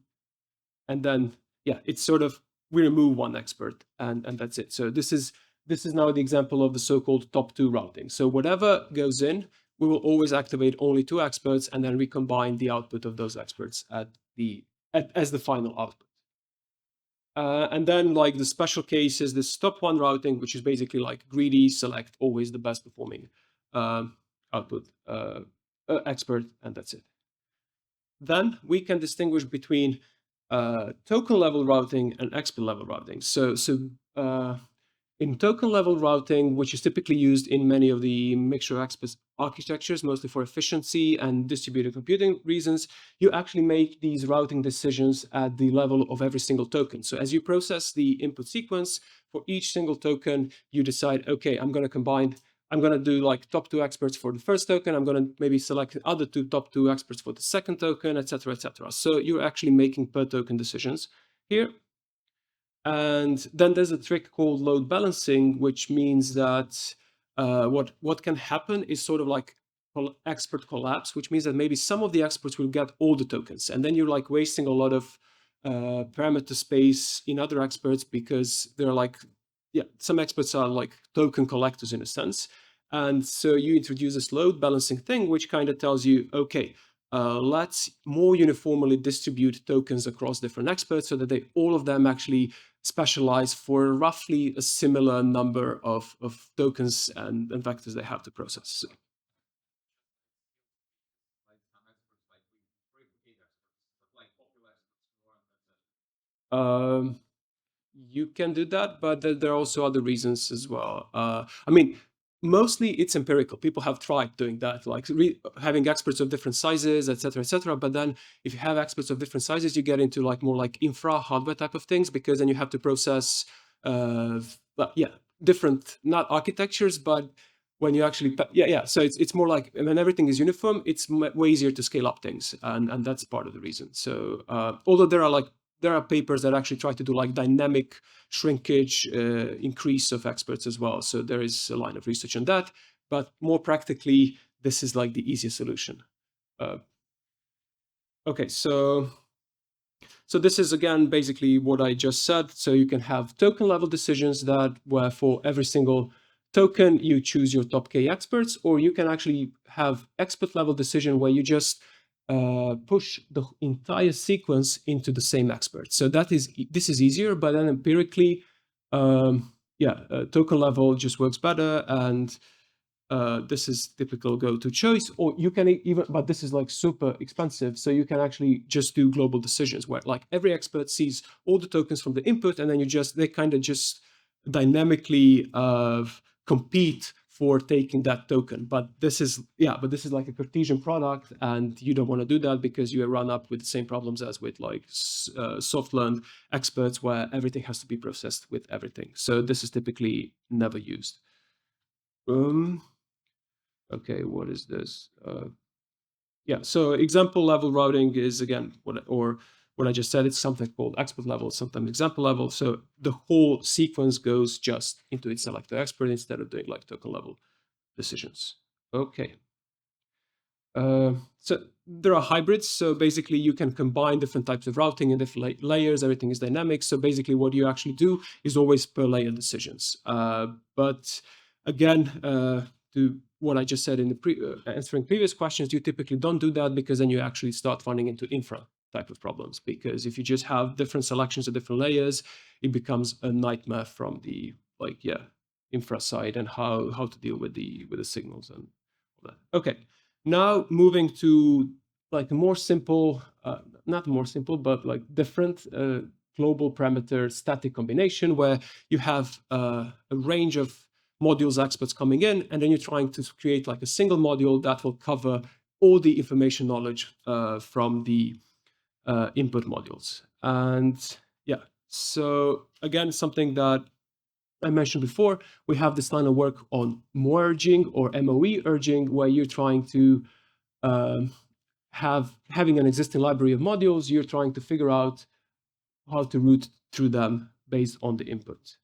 then, yeah, it's sort of, we remove one expert and that's it. So this is now the example of the so-called top 2 routing. So whatever goes in, we will always activate only 2 experts and then recombine the output of those experts as the final output. And then like the special case is this top 1 routing, which is basically like greedy, select always the best performing output expert, and that's it. Then we can distinguish between token level routing and expert level routing. So in token level routing, which is typically used in many of the mixture expert architectures, mostly for efficiency and distributed computing reasons, you actually make these routing decisions at the level of every single token. So as you process the input sequence for each single token, you decide, okay, I'm going to do like top 2 experts for the first token. I'm going to maybe select the other top 2 experts for the second token, etc., etc. So you're actually making per token decisions here. And then there's a trick called load balancing, which means that what can happen is sort of like expert collapse, which means that maybe some of the experts will get all the tokens, and then you're like wasting a lot of parameter space in other experts because they're like, yeah, some experts are like token collectors in a sense. And so you introduce this load balancing thing, which kind of tells you, okay, let's more uniformly distribute tokens across different experts so that all of them actually specialize for roughly a similar number of tokens and vectors they have to process. You can do that, but there are also other reasons as well. I mean, mostly it's empirical. People have tried doing that, like having experts of different sizes, etc., etc. But then if you have experts of different sizes, you get into like more like infra hardware type of things, because then you have to process, different, not architectures, but when you actually, So it's more like when everything is uniform, it's way easier to scale up things, and that's part of the reason. So although there are papers that actually try to do like dynamic shrinkage increase of experts as well. So there is a line of research on that, but more practically, this is like the easiest solution. Okay, so this is again basically what I just said. So you can have token level decisions that where for every single token, you choose your top K experts, or you can actually have expert level decision where you just push the entire sequence into the same expert. So this is easier, but then empirically, token level just works better, and this is typical go-to choice. Or you can even, but this is like super expensive, so you can actually just do global decisions where like every expert sees all the tokens from the input, and then they kind of just dynamically compete for taking that token. But this is like a Cartesian product, and you don't want to do that because you run up with the same problems as with like soft learned experts where everything has to be processed with everything. So this is typically never used. Okay, what is this? So example level routing is again what I just said. It's something called expert level, sometimes example level. So the whole sequence goes just into its selector expert instead of doing like token level decisions. Okay. So there are hybrids. So basically you can combine different types of routing and different layers. Everything is dynamic. So basically what you actually do is always per layer decisions. But again, to what I just said in the answering previous questions, you typically don't do that because then you actually start running into infra type of problems. Because if you just have different selections of different layers, it becomes a nightmare from the infra side and how to deal with the signals and all that. Okay. Now moving to like a more simple, not more simple, but like different global parameter static combination where you have a range of modules experts coming in, and then you're trying to create like a single module that will cover all the information knowledge from the input modules. And so again, something that I mentioned before, we have this line of work on merging or MOE urging, where you're trying to having an existing library of modules, you're trying to figure out how to route through them based on the input.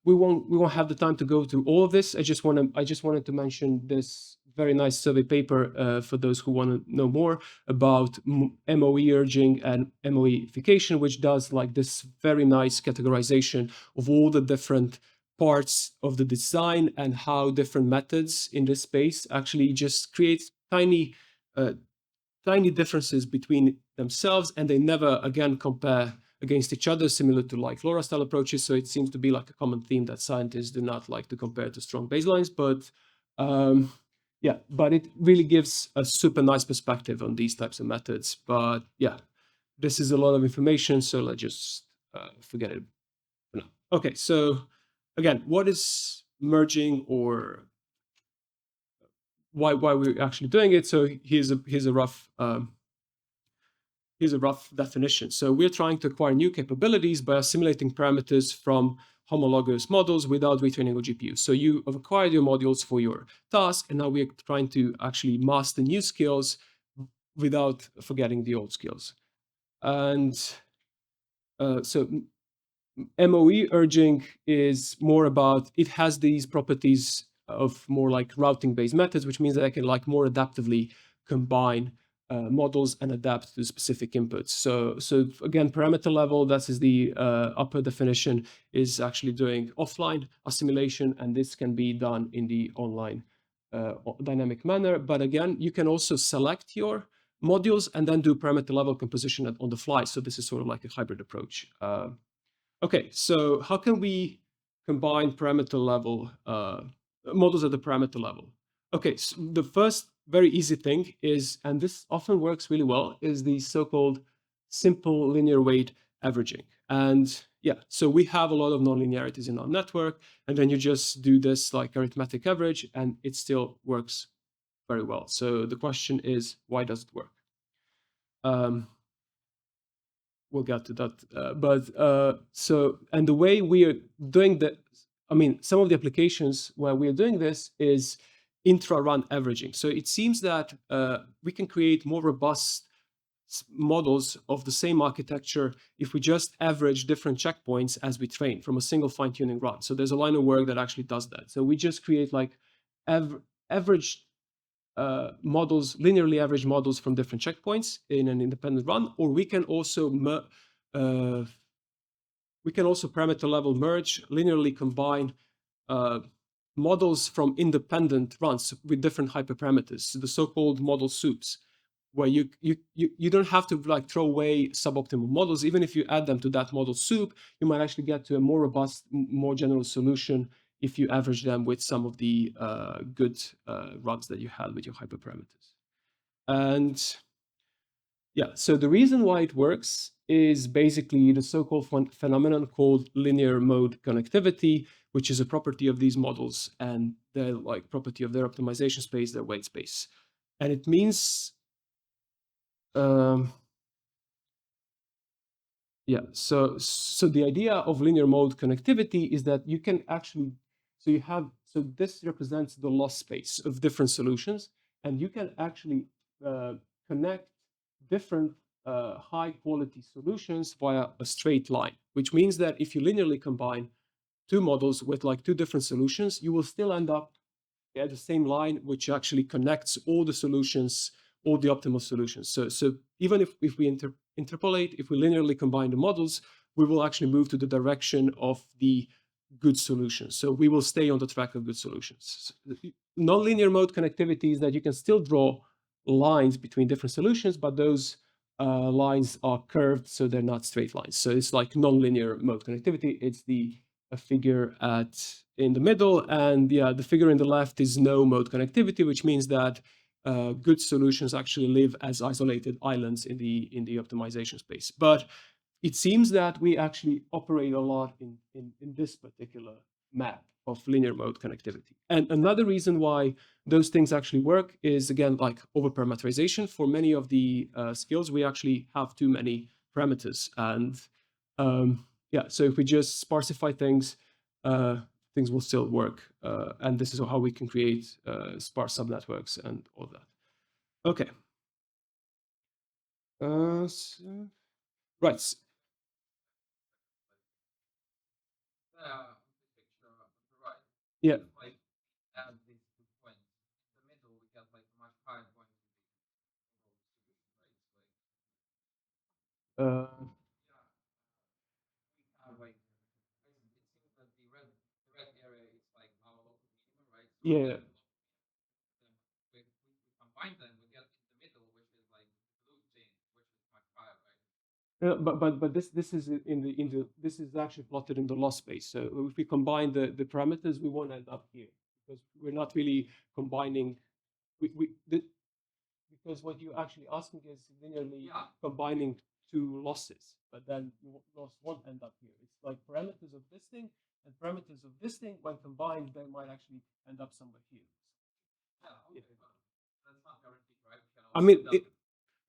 We won't have the time to go through all of this. I just wanted to mention this very nice survey paper for those who want to know more about MOE urging and MOEification, which does like this very nice categorization of all the different parts of the design and how different methods in this space actually just create tiny differences between themselves, and they never again compare against each other, similar to like LoRa style approaches. So it seems to be like a common theme that scientists do not like to compare to strong baselines, but but it really gives a super nice perspective on these types of methods. But this is a lot of information, so let's just forget it for now. Okay, so again, what is merging, or why we're actually doing it? So here's a rough definition. So we're trying to acquire new capabilities by assimilating parameters from homologous models without retraining your GPU. So you have acquired your modules for your task, and now we're trying to actually master new skills without forgetting the old skills. And so MOE urging is more about, it has these properties of more like routing-based methods, which means that I can like more adaptively combine models and adapt to specific inputs. So again, parameter level, that is the upper definition, is actually doing offline assimilation, and this can be done in the online dynamic manner. But again, you can also select your modules and then do parameter level composition on the fly. So this is sort of like a hybrid approach. Okay, so how can we combine parameter level models at the parameter level? Okay, so the first very easy thing is, and this often works really well, is the so-called simple linear weight averaging. And so we have a lot of nonlinearities in our network, and then you just do this like arithmetic average, and it still works very well. So the question is, why does it work? We'll get to that. And the way we are doing that, some of the applications where we are doing this is intra-run averaging. So it seems that we can create more robust models of the same architecture if we just average different checkpoints as we train from a single fine-tuning run. So there's a line of work that actually does that. So we just create like average models, linearly average models from different checkpoints in an independent run, or we can also parameter level merge, linearly combine models from independent runs with different hyperparameters, the so-called model soups, where you don't have to like throw away suboptimal models. Even if you add them to that model soup, you might actually get to a more robust, more general solution if you average them with some of the good runs that you had with your hyperparameters. And yeah, so the reason why it works is basically the so-called phenomenon called linear mode connectivity, which is a property of these models and the like property of their optimization space, their weight space. And it means, yeah, so the idea of linear mode connectivity is that you can actually, so this represents the loss space of different solutions, and you can actually connect different high quality solutions via a straight line, which means that if you linearly combine two models with like two different solutions, you will still end up at the same line, which actually connects all the solutions, all the optimal solutions. So even if we interpolate, if we linearly combine the models, we will actually move to the direction of the good solutions. So we will stay on the track of good solutions. Nonlinear mode connectivity is that you can still draw lines between different solutions, but those lines are curved, so they're not straight lines. So it's like nonlinear mode connectivity. It's the a figure in the middle, and yeah, the figure in the left is no mode connectivity, which means that good solutions actually live as isolated islands in the optimization space. But it seems that we actually operate a lot in this particular map of linear mode connectivity. And another reason why those things actually work is, again, like overparameterization. For many of the skills, we actually have too many parameters. And yeah, so if we just sparsify things, things will still work. And this is how we can create sparse subnetworks and all that. Okay. Right. Yeah. Uh, yeah. But this is this is actually plotted in the loss space. So if we combine the parameters, we won't end up here because we're not really combining. Because what you're actually asking is linearly combining two losses, but then loss won't end up here. It's like parameters of this thing and parameters of this thing. When combined, they might actually end up somewhere here. Yeah. I mean,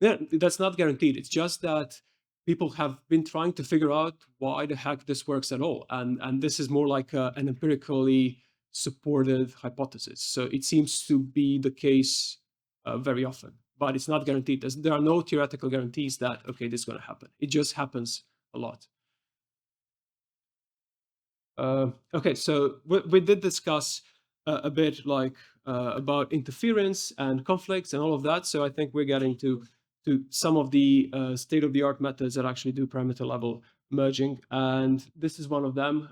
yeah, that's not guaranteed. It's just that people have been trying to figure out why the heck this works at all, and this is more like an empirically supported hypothesis. So it seems to be the case very often, but it's not guaranteed. There are no theoretical guarantees that okay, this is going to happen. It just happens a lot. Okay, so we did discuss a bit like about interference and conflicts and all of that. So I think we're getting to some of the state-of-the-art methods that actually do parameter level merging, and this is one of them.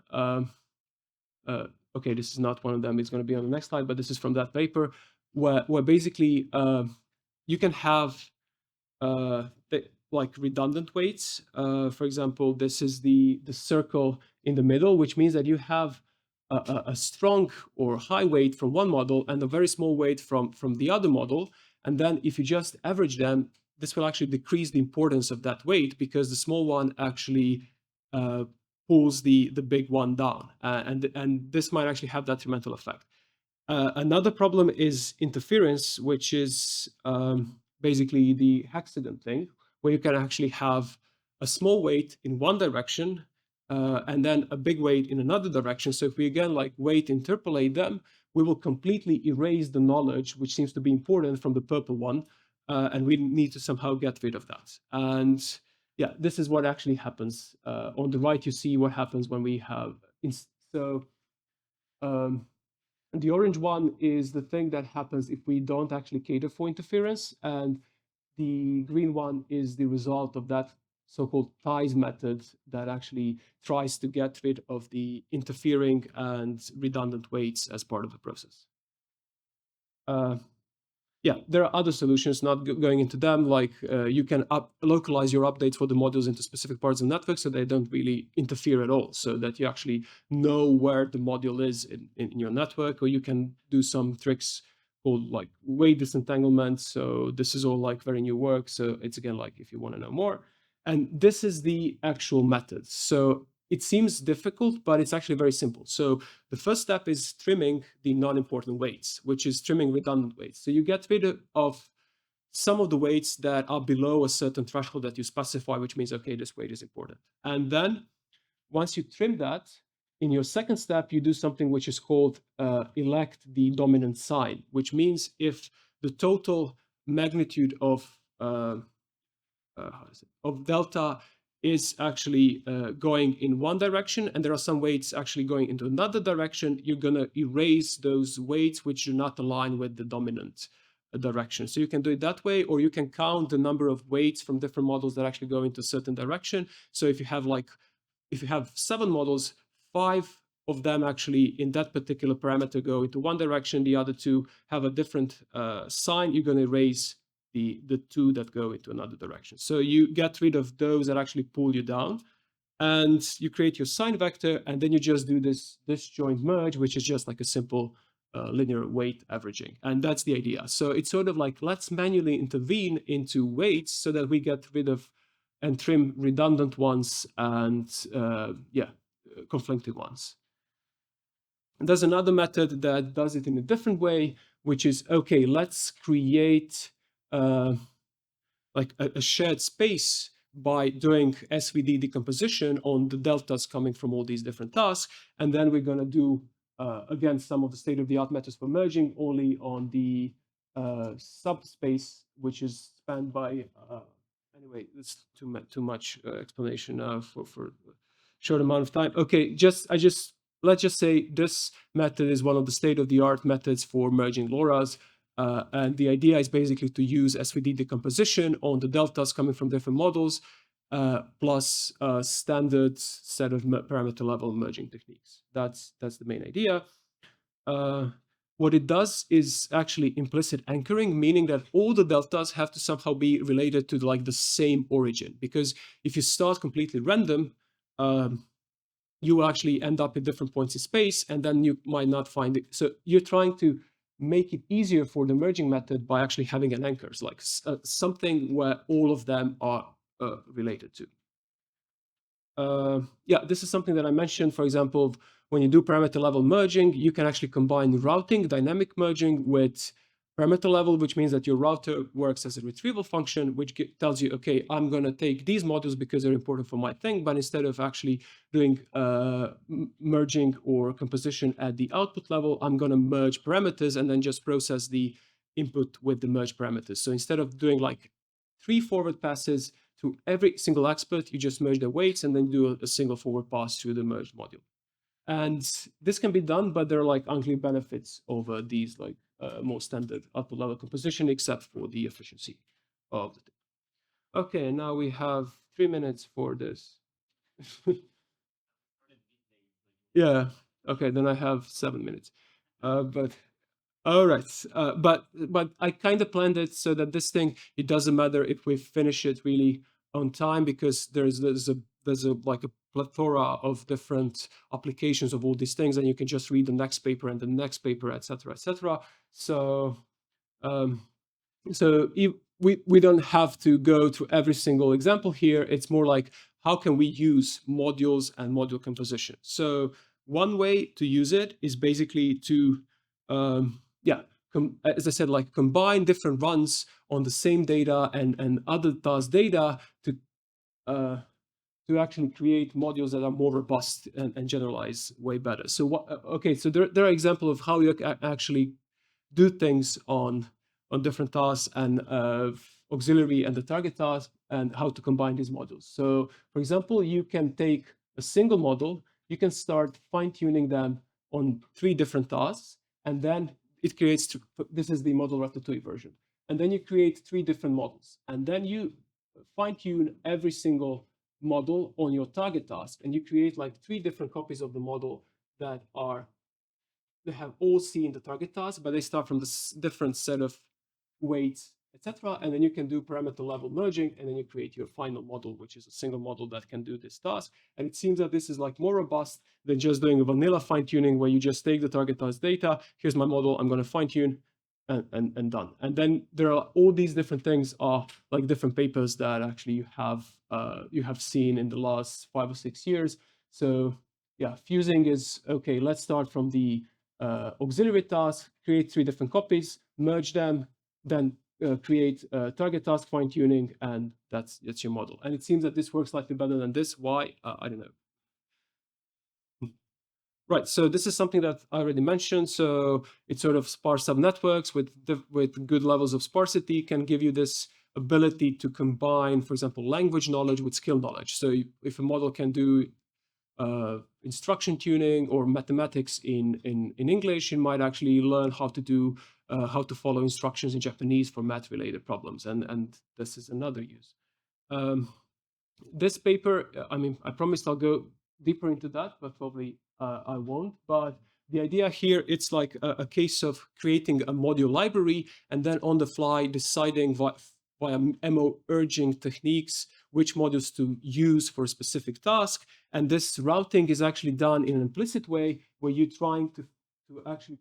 Okay, this is not one of them. It's going to be on the next slide, but this is from that paper where basically you can have like redundant weights. For example, this is the circle in the middle, which means that you have a strong or high weight from one model and a very small weight from the other model. And then if you just average them, this will actually decrease the importance of that weight because the small one actually pulls the big one down. And this might actually have detrimental effect. Another problem is interference, which is basically the hexagon thing, where you can actually have a small weight in one direction and then a big weight in another direction. So if we again like weight interpolate them, we will completely erase the knowledge, which seems to be important from the purple one, and we need to somehow get rid of that. And yeah, this is what actually happens. On the right, you see what happens when we have the orange one is the thing that happens if we don't actually cater for interference, and the green one is the result of that so-called ties method that actually tries to get rid of the interfering and redundant weights as part of the process. Yeah, there are other solutions, not going into them, like you can localize your updates for the modules into specific parts of the network so they don't really interfere at all, so that you actually know where the module is in your network, or you can do some tricks called like weight disentanglement. So this is all like very new work. So it's again, like if you want to know more. And this is the actual method. So it seems difficult, but it's actually very simple. So the first step is trimming the non-important weights, which is trimming redundant weights. So you get rid of some of the weights that are below a certain threshold that you specify, which means, okay, this weight is important. And then once you trim that, in your second step, you do something which is called elect the dominant sign, which means if the total magnitude of delta is actually going in one direction, and there are some weights actually going into another direction, you're going to erase those weights which do not align with the dominant direction. So you can do it that way, or you can count the number of weights from different models that actually go into a certain direction. So if you have 7 models, 5 of them actually in that particular parameter go into one direction, the other 2 have a different sign, you're going to erase the 2 that go into another direction. So you get rid of those that actually pull you down, and you create your sign vector, and then you just do this disjoint merge, which is just like a simple linear weight averaging. And that's the idea. So it's sort of like, let's manually intervene into weights so that we get rid of and trim redundant ones and conflicting ones. And there's another method that does it in a different way, which is, okay, let's create like a shared space by doing SVD decomposition on the deltas coming from all these different tasks. And then we're going to do, again, some of the state-of-the-art methods for merging only on the subspace, which is spanned by, anyway, it's too much explanation for a short amount of time. Okay, let's just say this method is one of the state-of-the-art methods for merging LoRa's. And the idea is basically to use SVD decomposition on the deltas coming from different models, plus a standard set of parameter level merging techniques. That's the main idea. What it does is actually implicit anchoring, meaning that all the deltas have to somehow be related to like the same origin. Because if you start completely random, you will actually end up at different points in space, and then you might not find it. So you're trying to make it easier for the merging method by actually having an anchor, like something where all of them are related to. Yeah, this is something that I mentioned. For example, when you do parameter level merging, you can actually combine routing, dynamic merging, with parameter level, which means that your router works as a retrieval function, which tells you, okay, I'm going to take these modules because they're important for my thing, but instead of actually doing merging or composition at the output level, I'm going to merge parameters and then just process the input with the merge parameters. So instead of doing like 3 forward passes to every single expert, you just merge the weights and then do a single forward pass through the merged module. And this can be done, but there are like unclear benefits over these like more standard output level composition, except for the efficiency of the thing. Okay, now we have 3 minutes for this. Yeah, okay, then I have 7 minutes. But all right, but I kind of planned it so that this thing, it doesn't matter if we finish it really on time, because there's a like a plethora of different applications of all these things, and you can just read the next paper and the next paper, etc., etc. So we don't have to go through every single example here. It's more like, how can we use modules and module composition? So one way to use it is basically to as I said, like combine different runs on the same data and other task data to actually create modules that are more robust and generalize way better. So okay, so there are examples of how you actually do things on different tasks and auxiliary and the target task, and how to combine these modules. So for example, you can take a single model, you can start fine-tuning them on 3 different tasks, and then it creates, this is the model ratatouille version. And then you create 3 different models. And then you fine-tune every single model on your target task, and you create like 3 different copies of the model that are, they have all seen the target task, but they start from this different set of weights, etc. And then you can do parameter level merging, and then you create your final model, which is a single model that can do this task. And it seems that this is like more robust than just doing a vanilla fine tuning where you just take the target task data, here's my model, I'm going to fine tune, and done. And then there are all these different things are like different papers that actually you have seen in the last 5 or 6 years. So yeah, fusing is okay. Let's start from the auxiliary task, create 3 different copies, merge them, then create target task fine tuning, and that's your model. And it seems that this works slightly better than this. Why? I don't know. Right, so this is something that I already mentioned. So it's sort of sparse subnetworks with good levels of sparsity can give you this ability to combine, for example, language knowledge with skill knowledge. So if a model can do instruction tuning or mathematics in English, it might actually learn how to follow instructions in Japanese for math-related problems, and this is another use. This paper, I mean, I promised I'll go deeper into that, but probably I won't. But the idea here, it's like a case of creating a module library and then on the fly deciding via MO urging techniques which modules to use for a specific task. And this routing is actually done in an implicit way where you're trying to actually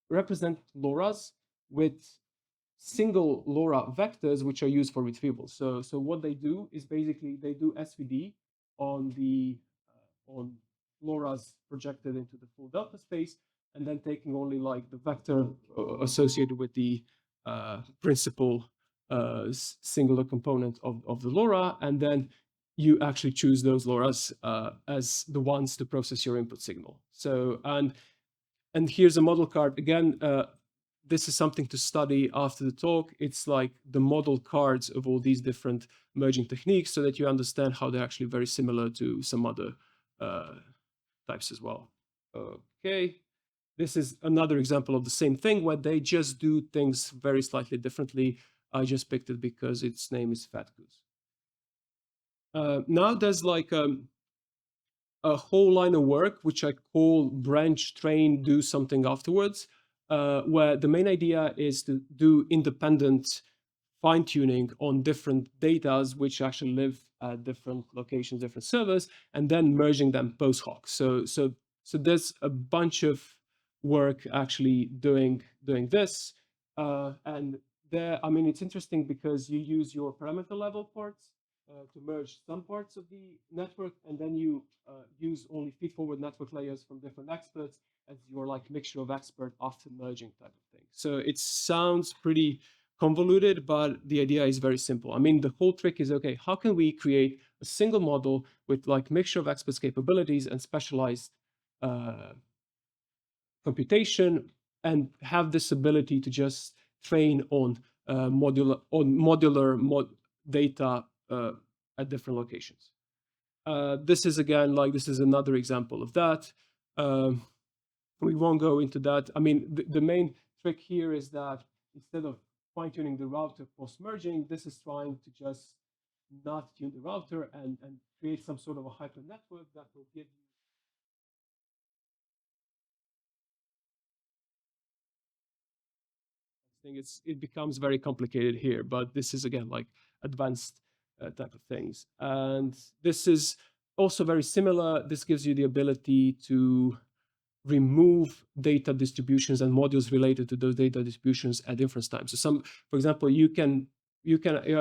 represent LoRa's with single LoRa vectors, which are used for retrieval. So what they do is basically they do SVD on on LoRa's projected into the full delta space, and then taking only like the vector associated with the principal singular component of the LoRa, and then you actually choose those LoRa's as the ones to process your input signal. So and here's a model card again. This is something to study after the talk. It's like the model cards of all these different merging techniques so that you understand how they're actually very similar to some other types as well. Okay, this is another example of the same thing where they just do things very slightly differently. I just picked it because its name is Fat Goose. Now there's like a whole line of work, which I call branch, train, do something afterwards, where the main idea is to do independent fine tuning on different datas, which actually live at different locations, different servers, and then merging them post hoc. So there's a bunch of work actually doing this. And there, I mean, it's interesting because you use your parameter level parts to merge some parts of the network, and then you use only feed-forward network layers from different experts as your like mixture of expert after merging type of thing. So it sounds pretty convoluted, but the idea is very simple. I mean, the whole trick is, okay, how can we create a single model with like mixture of experts capabilities and specialized computation, and have this ability to just train on modular data at different locations. This is again, like this is another example of that. We won't go into that. I mean, the main trick here is that instead of fine-tuning the router post-merging, this is trying to just not tune the router and create some sort of a hyper network that will give you it becomes very complicated here, but this is again like advanced type of things. And this is also very similar. This gives you the ability to remove data distributions and modules related to those data distributions at inference time. So for example, you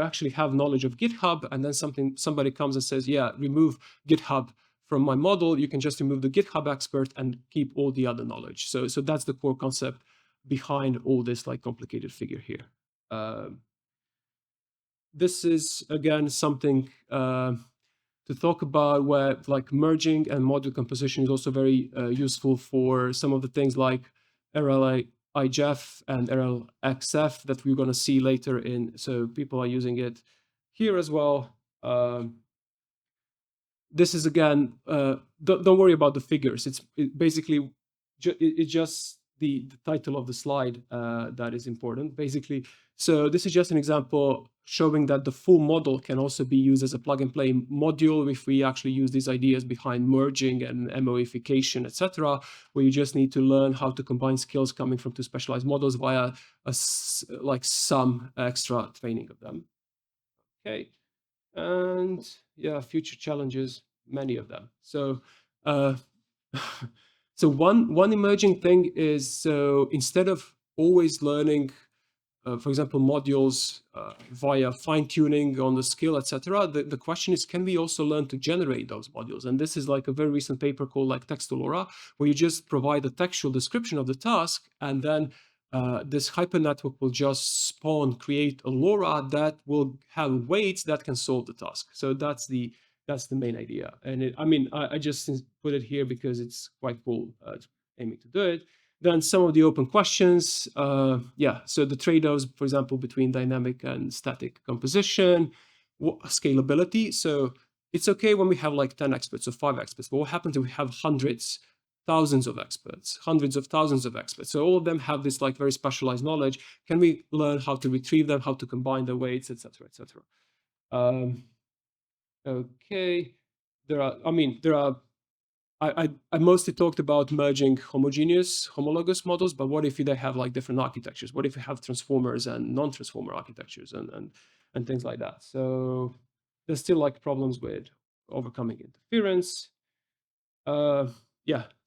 actually have knowledge of GitHub, and then somebody comes and says, yeah, remove GitHub from my model. You can just remove the GitHub expert and keep all the other knowledge. So that's the core concept behind all this like complicated figure here. This is again something to talk about where like merging and module composition is also very useful for some of the things like RLIGF and RLXF that we're going to see later in. So people are using it here as well. This is again, don't worry about the figures. It's basically it just the title of the slide that is important, basically. So this is just an example showing that the full model can also be used as a plug-and-play module if we actually use these ideas behind merging and MOification, etc., where you just need to learn how to combine skills coming from two specialized models via like some extra training of them. Okay, and yeah, future challenges, many of them. So so one emerging thing is, so instead of always learning for example, modules via fine-tuning on the skill, etc. The question is, can we also learn to generate those modules? And this is like a very recent paper called like Text-to-LoRa, where you just provide a textual description of the task, and then this hypernetwork will just create a LoRa that will have weights that can solve the task. So that's the main idea. And I just put it here because it's quite cool, aiming to do it. Then some of the open questions, so the trade-offs, for example, between dynamic and static composition, scalability. So it's okay when we have like 10 experts or 5 experts, but what happens if we have hundreds, thousands of experts, hundreds of thousands of experts? So all of them have this like very specialized knowledge. Can we learn how to retrieve them, how to combine the weights, etc., etc.? Okay, there are I mostly talked about merging homologous models, but what if they have like different architectures? What if you have transformers and non-transformer architectures and things like that? So there's still like problems with overcoming interference. So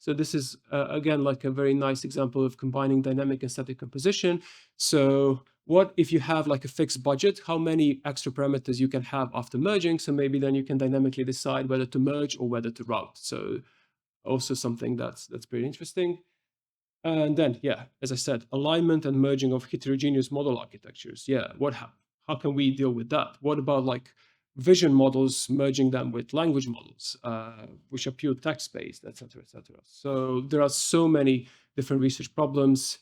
this is again like a very nice example of combining dynamic and static composition. So what if you have like a fixed budget? How many extra parameters you can have after merging? So maybe then you can dynamically decide whether to merge or whether to route. So also something that's pretty interesting. And then, as I said, alignment and merging of heterogeneous model architectures. How can we deal with that? What about like vision models, merging them with language models, which are pure text-based, etc., etc. So there are so many different research problems.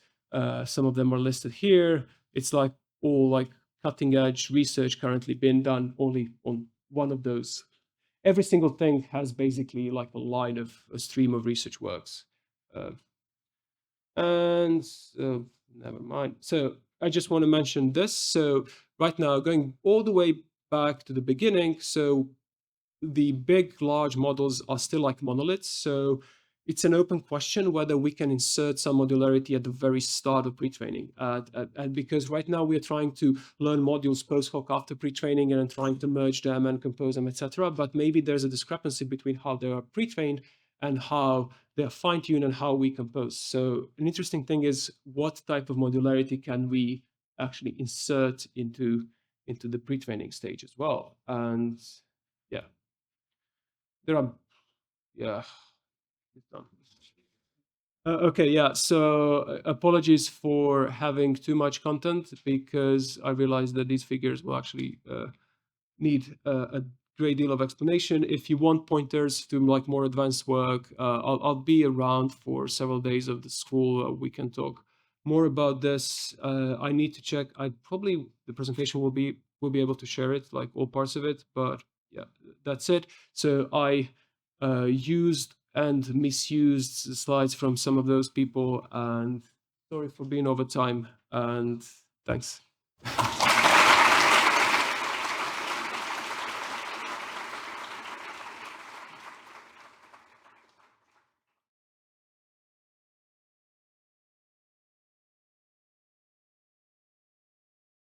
Some of them are listed here. It's like all like cutting-edge research currently being done only on one of those. Every single thing has basically like a stream of research works. Never mind. So I just want to mention this. So right now, going all the way back to the beginning, so the big, large models are still like monoliths. So it's an open question whether we can insert some modularity at the very start of pre-training. And because right now we are trying to learn modules post hoc after pre-training and trying to merge them and compose them, etc. But maybe there's a discrepancy between how they are pre-trained and how they're fine-tuned and how we compose. So an interesting thing is, what type of modularity can we actually insert into the pre-training stage as well? And there are, it's done. So apologies for having too much content, because I realized that these figures will actually need a great deal of explanation. If you want pointers to like more advanced work, I'll be around for several days of the school. We can talk more about this. I need to check. The presentation will be able to share it, like all parts of it. But yeah, that's it. So I used and misused slides from some of those people, and sorry for being over time, and thanks.